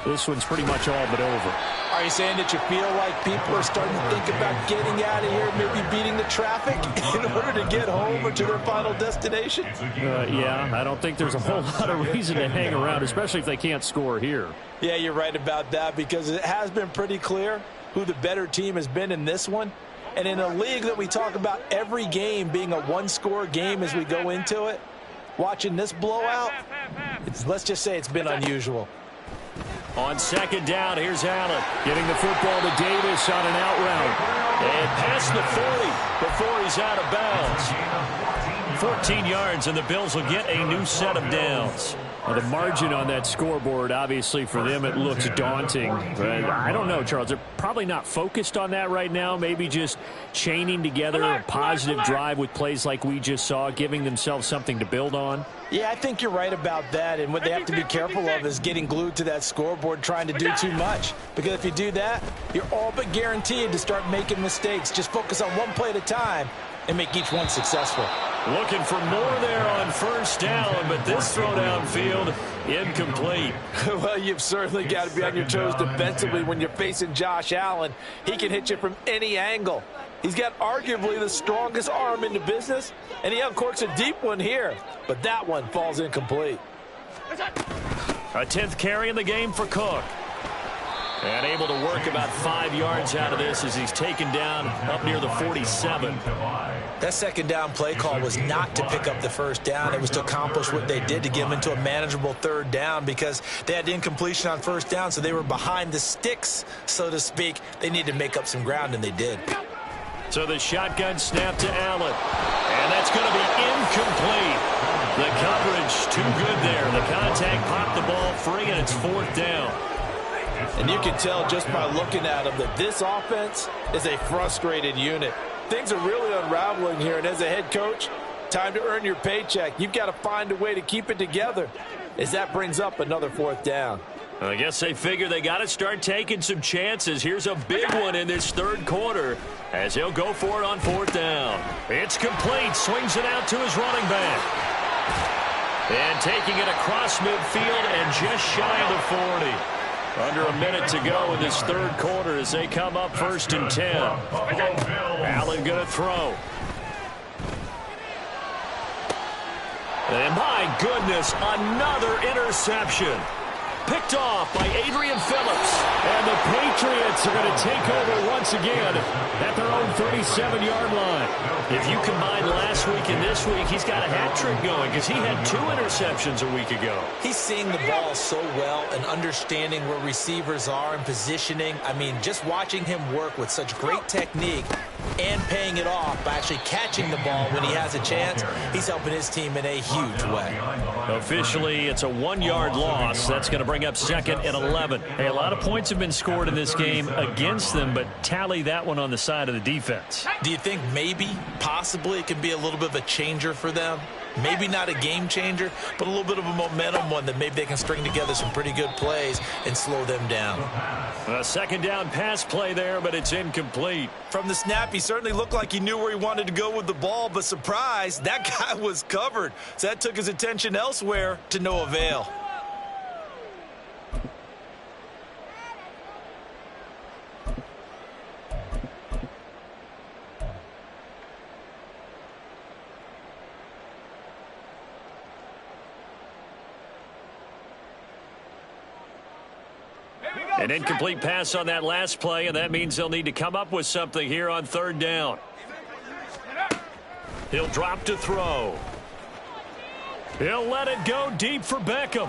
this one's pretty much all but over. Are you saying that you feel like people are starting to think about getting out of here, maybe beating the traffic in order to get home or to their final destination? Yeah, I don't think there's a whole lot of reason to hang around, especially if they can't score here. Yeah, you're right about that because it has been pretty clear who the better team has been in this one. And in a league that we talk about every game being a 1-score game as we go into it, watching this blowout, let's just say it's been unusual. On 2nd down, here's Allen. Getting the football to Davis on an out route. And past the 40 before he's out of bounds. 14 yards, and the Bills will get a new set of downs. Well, the margin on that scoreboard, obviously, for them, it looks daunting. But I don't know, Charles. They're probably not focused on that right now. Maybe just chaining together a positive drive with plays like we just saw, giving themselves something to build on. Yeah, I think you're right about that. And what they have to be careful of is getting glued to that scoreboard trying to do too much. Because if you do that, you're all but guaranteed to start making mistakes. Just focus on one play at a time and make each one successful. Looking for more there on first down, but this throw downfield incomplete. Well, you've certainly got to be on your toes defensively when you're facing Josh Allen. He can hit you from any angle. He's got arguably the strongest arm in the business, and he uncorks a deep one here. But that one falls incomplete. A 10th carry in the game for Cook. And able to work about 5 yards out of this as he's taken down up near the 47. That second down play call was not to pick up the first down. It was to accomplish what they did to get them into a manageable third down because they had incompletion on first down, so they were behind the sticks, so to speak. They needed to make up some ground, and they did. So the shotgun snap to Allen. And that's going to be incomplete. The coverage too good there. The contact popped the ball free, and it's fourth down. And you can tell just by looking at them that this offense is a frustrated unit. Things are really unraveling here, and as a head coach, time to earn your paycheck. You've got to find a way to keep it together as that brings up another fourth down. I guess they figure they got to start taking some chances. Here's a big one in this third quarter as he'll go for it on fourth down. It's complete. Swings it out to his running back. And taking it across midfield and just shy of the 40. Under a minute to go in this third quarter as they come up first and 10. Allen going to throw. And my goodness, another interception. Picked off by Adrian Phillips. And the Patriots are going to take over once again at their own 37-yard line. If you combine last week and this week, he's got a hat trick going because he had 2 interceptions a week ago. He's seeing the ball so well and understanding where receivers are and positioning. I mean, just watching him work with such great technique and paying it off by actually catching the ball when he has a chance, he's helping his team in a huge way. Officially, it's a 1-yard loss. That's going to bring up second and 11. Hey, a lot of points have been scored in this game against them, but tally that one on the side of the defense. Do you think maybe, possibly, it could be a little bit of a changer for them? Maybe not a game changer, but a little bit of a momentum one that maybe they can string together some pretty good plays and slow them down. A second down pass play there, but it's incomplete. From the snap, he certainly looked like he knew where he wanted to go with the ball, but surprise, that guy was covered. So that took his attention elsewhere to no avail. An incomplete pass on that last play, and that means they'll need to come up with something here on third down. He'll drop to throw. He'll let it go deep for Beckham.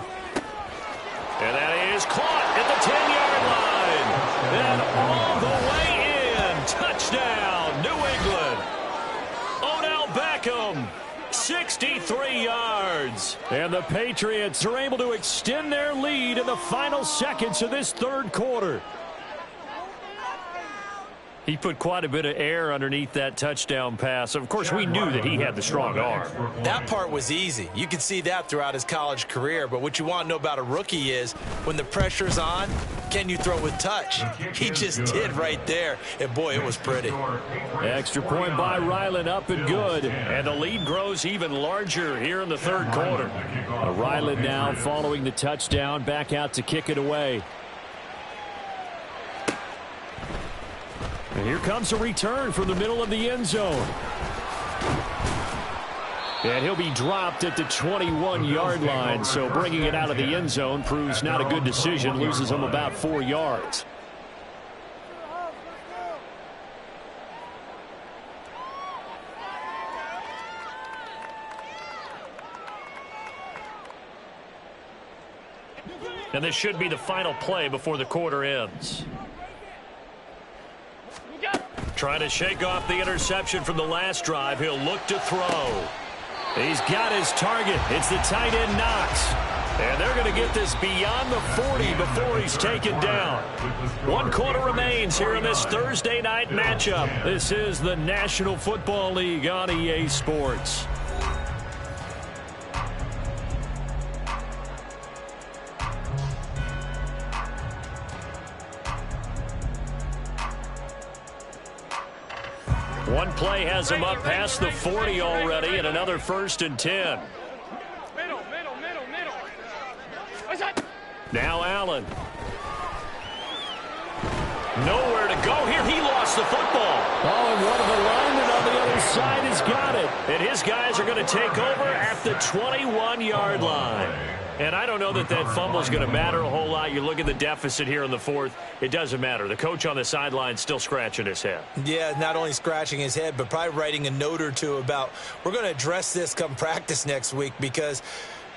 And that is caught at the 10-yard line. And all the way in. Touchdown, New England. Odell Beckham. 63 yards. And the Patriots are able to extend their lead in the final seconds of this third quarter. He put quite a bit of air underneath that touchdown pass. Of course, we knew that he had the strong arm. That part was easy. You could see that throughout his college career. But what you want to know about a rookie is when the pressure's on, can you throw with touch? He just did right there. And, boy, it was pretty. Extra point by Ryland, up and good. And the lead grows even larger here in the third quarter. Ryland now following the touchdown, back out to kick it away. And here comes a return from the middle of the end zone. And he'll be dropped at the 21-yard line, so bringing it out of the end zone proves not a good decision, loses him about 4 yards. And this should be the final play before the quarter ends. Trying to shake off the interception from the last drive. He'll look to throw. He's got his target. It's the tight end Knox. And they're going to get this beyond the 40 before he's taken down. 1 quarter remains here in this Thursday night matchup. This is the National Football League on EA Sports. One play has him up past the 40 already, and another 1st and 10. Middle. What's that? Now Allen. Nowhere to go here. He lost the football. Oh, and one of the linemen on the other side has got it. And his guys are going to take over at the 21-yard line. And I don't know that fumble is going to matter a whole lot. You look at the deficit here in the 4th. It doesn't matter. The coach on the sideline still scratching his head. Yeah, not only scratching his head, but probably writing a note or two about we're going to address this come practice next week because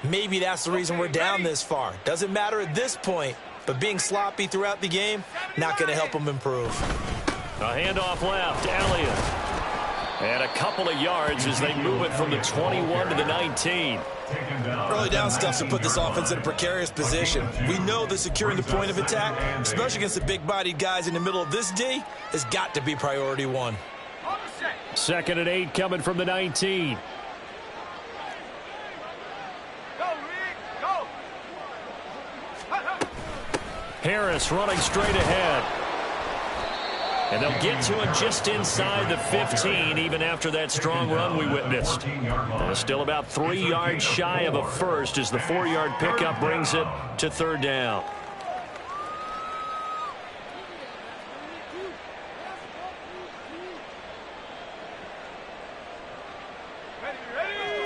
maybe that's the reason we're down this far. Doesn't matter at this point, but being sloppy throughout the game, not going to help them improve. A handoff left, Elliott. And a couple of yards as they move it from the 21 to the 19. Early down stuff to put this offense in a precarious position. We know that securing the point of attack, especially against the big-bodied guys in the middle of this D, has got to be priority 1. 2nd and 8 coming from the 19. Go, Rick, go. Harris running straight ahead. And they'll get to it just inside the 15, even after that strong run we witnessed. Still about 3 yards shy of a first as the 4-yard pickup brings it to 3rd down.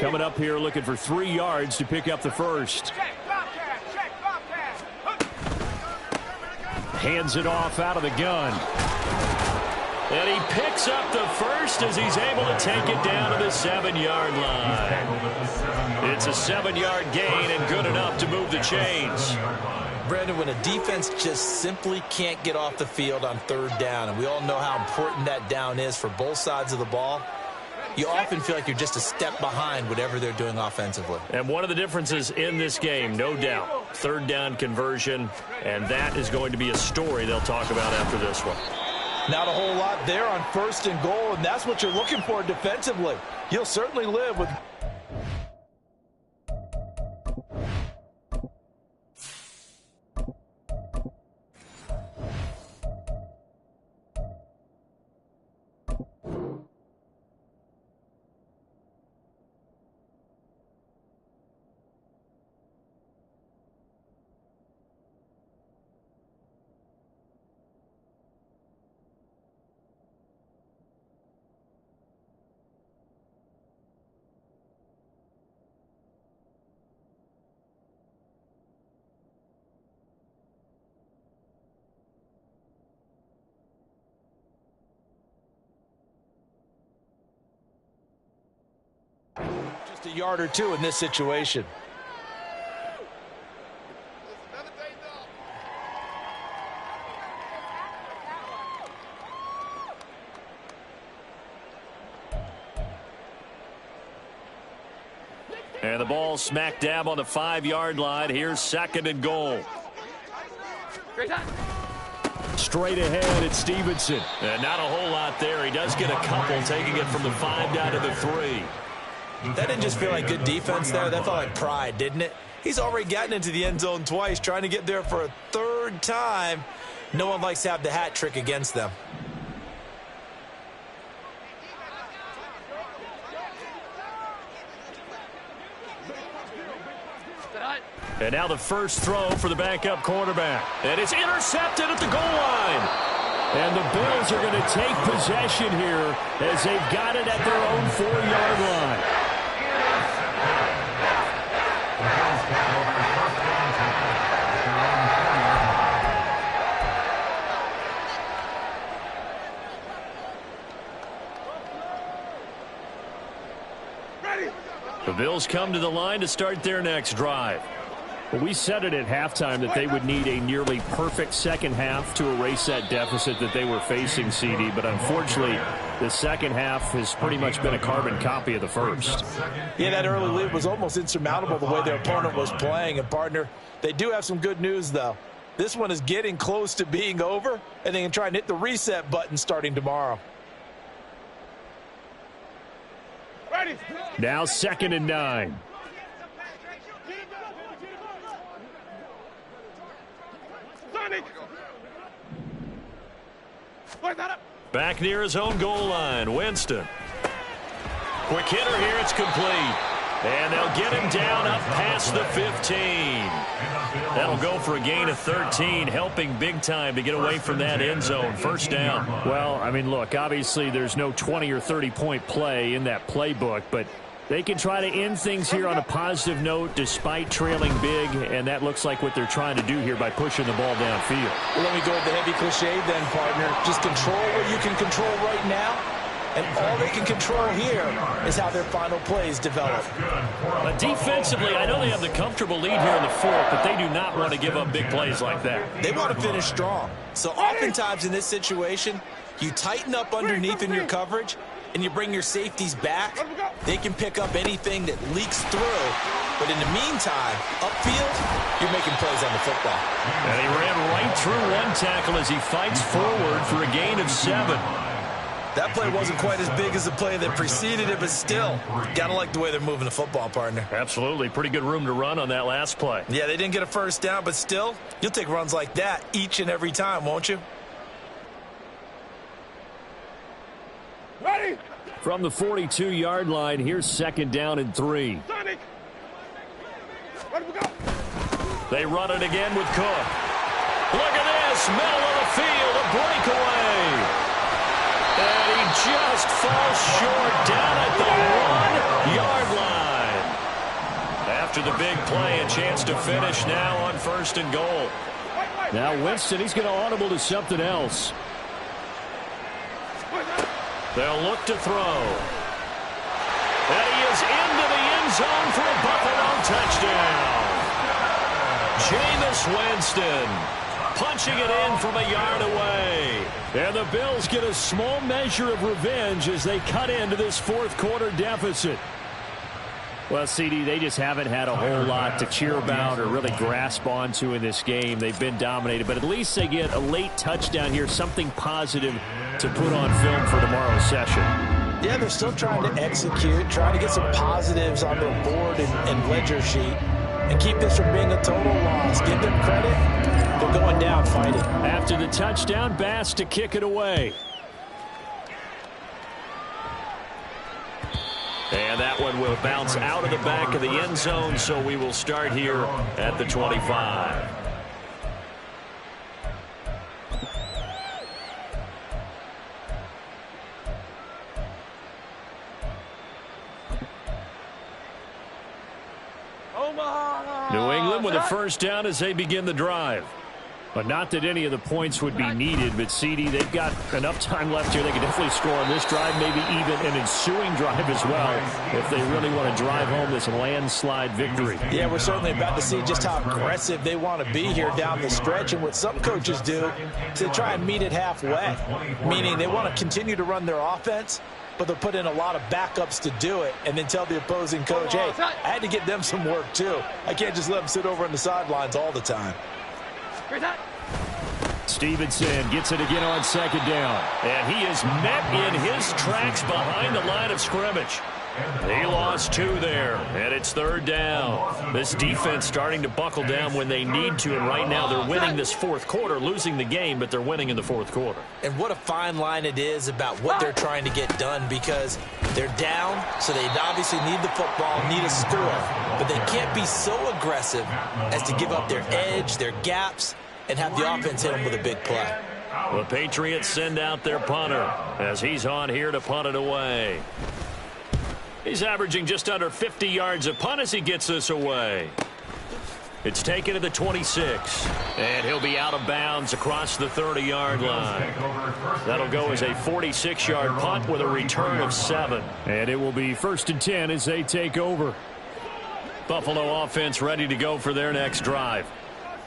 Coming up here looking for 3 yards to pick up the first. Check, Bobcat, check, Bobcat. Hands it off out of the gun. And he picks up the first as he's able to take it down to the 7-yard line. It's a 7-yard gain and good enough to move the chains. Brandon, when a defense just simply can't get off the field on 3rd down, and we all know how important that down is for both sides of the ball, you often feel like you're just a step behind whatever they're doing offensively. And one of the differences in this game, no doubt, 3rd down conversion, and that is going to be a story they'll talk about after this one. Not a whole lot there on 1st and goal, and that's what you're looking for defensively. You'll certainly live with... Just a yard or two in this situation. And the ball smack dab on the 5-yard line. Here's 2nd and goal. Straight ahead, it's Stevenson. And not a whole lot there. He does get a couple, taking it from the 5 down to the 3. That didn't just feel like good defense there. That felt like pride, didn't it? He's already gotten into the end zone twice, trying to get there for a 3rd time. No one likes to have the hat trick against them. And now the first throw for the backup quarterback. And it's intercepted at the goal line. And the Bills are going to take possession here as they've got it at their own 4-yard line. The Bills come to the line to start their next drive. Well, we said it at halftime that they would need a nearly perfect second half to erase that deficit that they were facing, CD. But unfortunately, the second half has pretty much been a carbon copy of the first. Yeah, that early lead was almost insurmountable the way their opponent was playing. And, partner, they do have some good news, though. This one is getting close to being over, and they can try and hit the reset button starting tomorrow. Ready. Now 2nd and 9. Back near his own goal line, Winston. Quick hitter here, it's complete. And they'll get him down up past the 15. That'll go for a gain of 13, helping big time to get away from that end zone. First down. Well, I mean, look, obviously there's no 20 or 30-point play in that playbook, but they can try to end things here on a positive note despite trailing big, and that looks like what they're trying to do here by pushing the ball downfield. Well, let me go with the heavy cliche then, partner. Just control what you can control right now, and all they can control here is how their final plays develop. Defensively, I know they have the comfortable lead here in the fourth, but they do not want to give up big plays like that. They want to finish strong. So oftentimes in this situation, you tighten up underneath in your coverage, and you bring your safeties back. They can pick up anything that leaks through. But in the meantime, upfield, you're making plays on the football. And he ran right through one tackle as he fights forward for a gain of 7. That play wasn't quite as big as the play that preceded it, but still, gotta like the way they're moving the football, partner. Absolutely. Pretty good room to run on that last play. Yeah, they didn't get a first down, but still, you'll take runs like that each and every time, won't you? Ready. From the 42-yard line, here's 2nd down and 3. Sonic. Ready to go. They run it again with Cook. Look at this. Middle of the field. A breakaway. And he just falls short down at the 1-yard line. After the big play, a chance to finish now on 1st and goal. Now Winston, he's going to audible to something else. They'll look to throw. And he is into the end zone for a Buffalo touchdown. Jameis Winston punching it in from a yard away. And the Bills get a small measure of revenge as they cut into this fourth-quarter deficit. Well, CD, they just haven't had a whole lot to cheer about or really grasp onto in this game. They've been dominated, but at least they get a late touchdown here, something positive to put on film for tomorrow's session. Yeah, they're still trying to execute, trying to get some positives on their board and ledger sheet, and keep this from being a total loss. Give them credit. They're going down fighting. After the touchdown, Bass to kick it away. And that one will bounce out of the back of the end zone, so we will start here at the 25. New England with a first down as they begin the drive. But not that any of the points would be needed, but CD, they've got enough time left here. They can definitely score on this drive, maybe even an ensuing drive as well, if they really want to drive home this landslide victory. Yeah, we're certainly about to see just how aggressive they want to be here down the stretch. And what some coaches do is they try and meet it halfway, meaning they want to continue to run their offense, but they'll put in a lot of backups to do it and then tell the opposing coach, hey, I had to get them some work too. I can't just let them sit over on the sidelines all the time. Stevenson gets it again on 2nd down. And he is met in his tracks behind the line of scrimmage. He lost 2 there, and it's 3rd down. This defense starting to buckle down when they need to, and right now they're winning this fourth quarter, losing the game, but they're winning in the fourth quarter. And what a fine line it is about what they're trying to get done, because they're down, so they obviously need the football, need a score, but they can't be so aggressive as to give up their edge, their gaps, and have the offense hit them with a big play. The Patriots send out their punter as he's on here to punt it away. He's averaging just under 50 yards a punt as he gets this away. It's taken to the 26, and he'll be out of bounds across the 30-yard line. That'll go as a 46-yard punt with a return of 7. And it will be 1st and 10 as they take over. Buffalo offense ready to go for their next drive.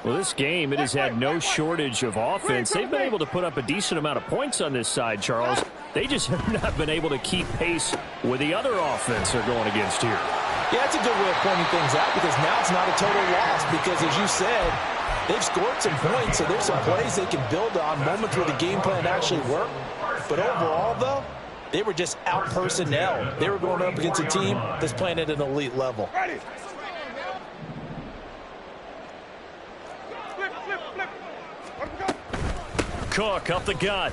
Well, this game, it has had no shortage of offense. They've been able to put up a decent amount of points on this side, Charles. They just have not been able to keep pace with the other offense they're going against here. Yeah, that's a good way of pointing things out because now it's not a total loss because, as you said, they've scored some points, so there's some plays they can build on, moments where the game plan actually worked. But overall, though, they were just out-personnel. They were going up against a team that's playing at an elite level. Ready. Flip, flip, flip. Let him go. Cook up the gut.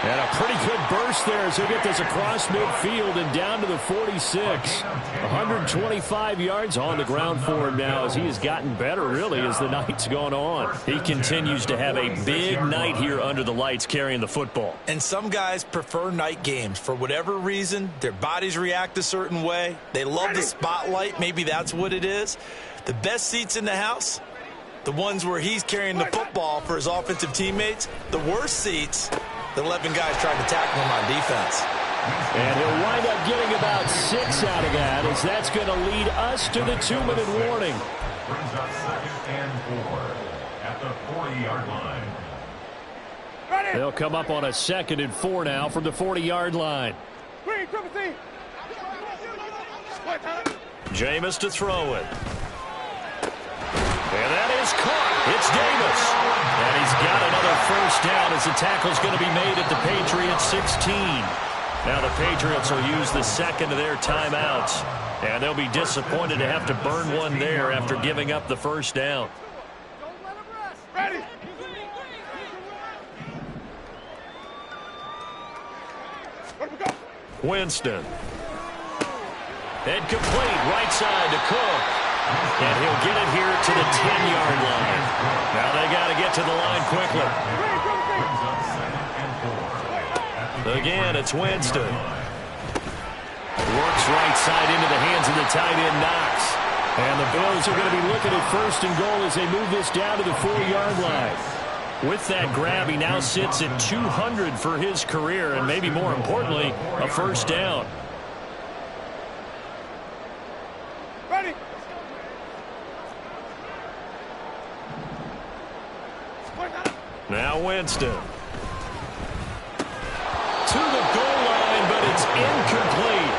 And a pretty good burst there as he'll get this across midfield and down to the 46. 125 yards on the ground for him now as he has gotten better, really, as the night's gone on. He continues to have a big night here under the lights carrying the football. And some guys prefer night games. For whatever reason, their bodies react a certain way. They love the spotlight. Maybe that's what it is. The best seats in the house, the ones where he's carrying the football for his offensive teammates. The worst seats, the 11 guys trying to tackle him on defense. And he'll wind up getting about 6 out of that as that's going to lead us to the 2-minute warning. Brings up 2nd and 4 at the 40-yard line. Ready. They'll come up on a 2nd and 4 now from the 40-yard line. Green, triple C. What time? Jameis to throw it. And that is caught. It's Davis. And he's got another first down as the tackle's going to be made at the Patriots 16. Now the Patriots will use the second of their timeouts. And they'll be disappointed to have to burn one there after giving up the first down. Don't let him rest. Ready. Let him go. Winston. And complete right side to Cook. And he'll get it here to the 10-yard line. Now they got to get to the line quickly. Green, triple Brings C. up 2nd and 4 at the Again, it's Winston. 8-yard line. Works right side into the hands of the tight end, Knox. And the Bills are going to be looking at 1st and goal as they move this down to the 4-yard line. With that grab, he now sits at 200 for his career, and maybe more importantly, a first down. Ready. Now Winston. To the goal line, but it's incomplete.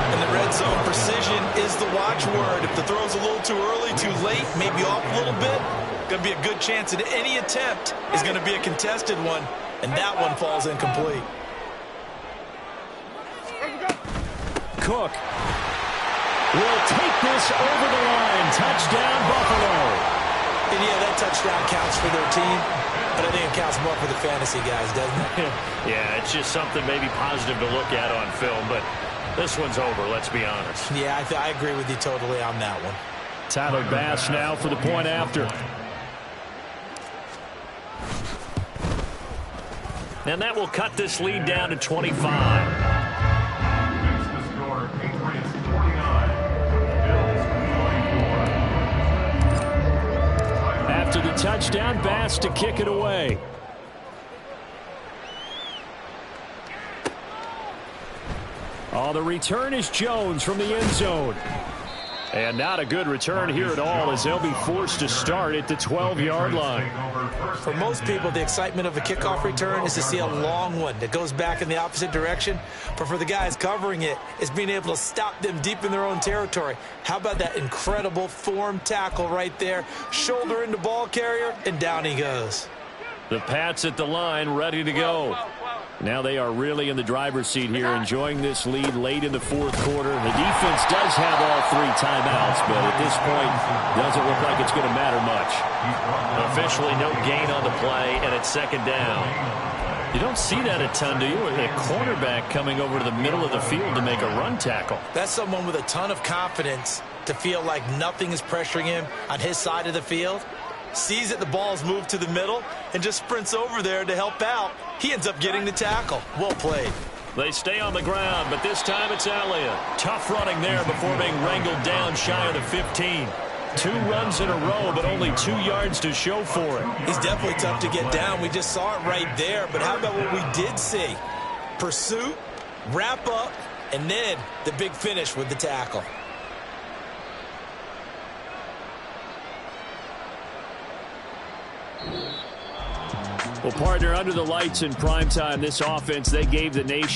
And the red zone precision is the watchword. If the throw's a little too early, too late, maybe off a little bit, going to be a good chance that any attempt is going to be a contested one, and that one falls incomplete. Let him go. Cook will take this over the line. Touchdown, Buffalo. And yeah, that touchdown counts for their team, but I think it counts more for the fantasy guys, doesn't it? Yeah, it's just something maybe positive to look at on film, but this one's over, let's be honest. Yeah, I agree with you totally on that one. Tyler Bass now for the point after. And that will cut this lead down to 25. Makes the score Patriots 49, Bills 24. After the touchdown, Bass to kick it away. Oh, the return is Jones from the end zone. And not a good return here at all as they'll be forced to start at the 12-yard line. For most people, the excitement of a kickoff return is to see a long one that goes back in the opposite direction. But for the guys covering it, it's being able to stop them deep in their own territory. How about that incredible form tackle right there? Shoulder into ball carrier, and down he goes. The Pats at the line, ready to go. Now they are really in the driver's seat here, enjoying this lead late in the 4th quarter. The defense does have all 3 timeouts, but at this point, doesn't look like it's going to matter much. Officially no gain on the play, and it's 2nd down. You don't see that a ton, do you? A cornerback coming over to the middle of the field to make a run tackle. That's someone with a ton of confidence to feel like nothing is pressuring him on his side of the field. Sees that the ball's moved to the middle and just sprints over there to help out. He ends up getting the tackle. Well played. They stay on the ground, but this time it's Elliott. Tough running there before being wrangled down shy of the 15. 2 runs in a row, but only 2 yards to show for it. He's definitely tough to get down. We just saw it right there. But how about what we did see? Pursuit, wrap up, And then the big finish with the tackle. Well, partner, under the lights in primetime, this offense, they gave the nation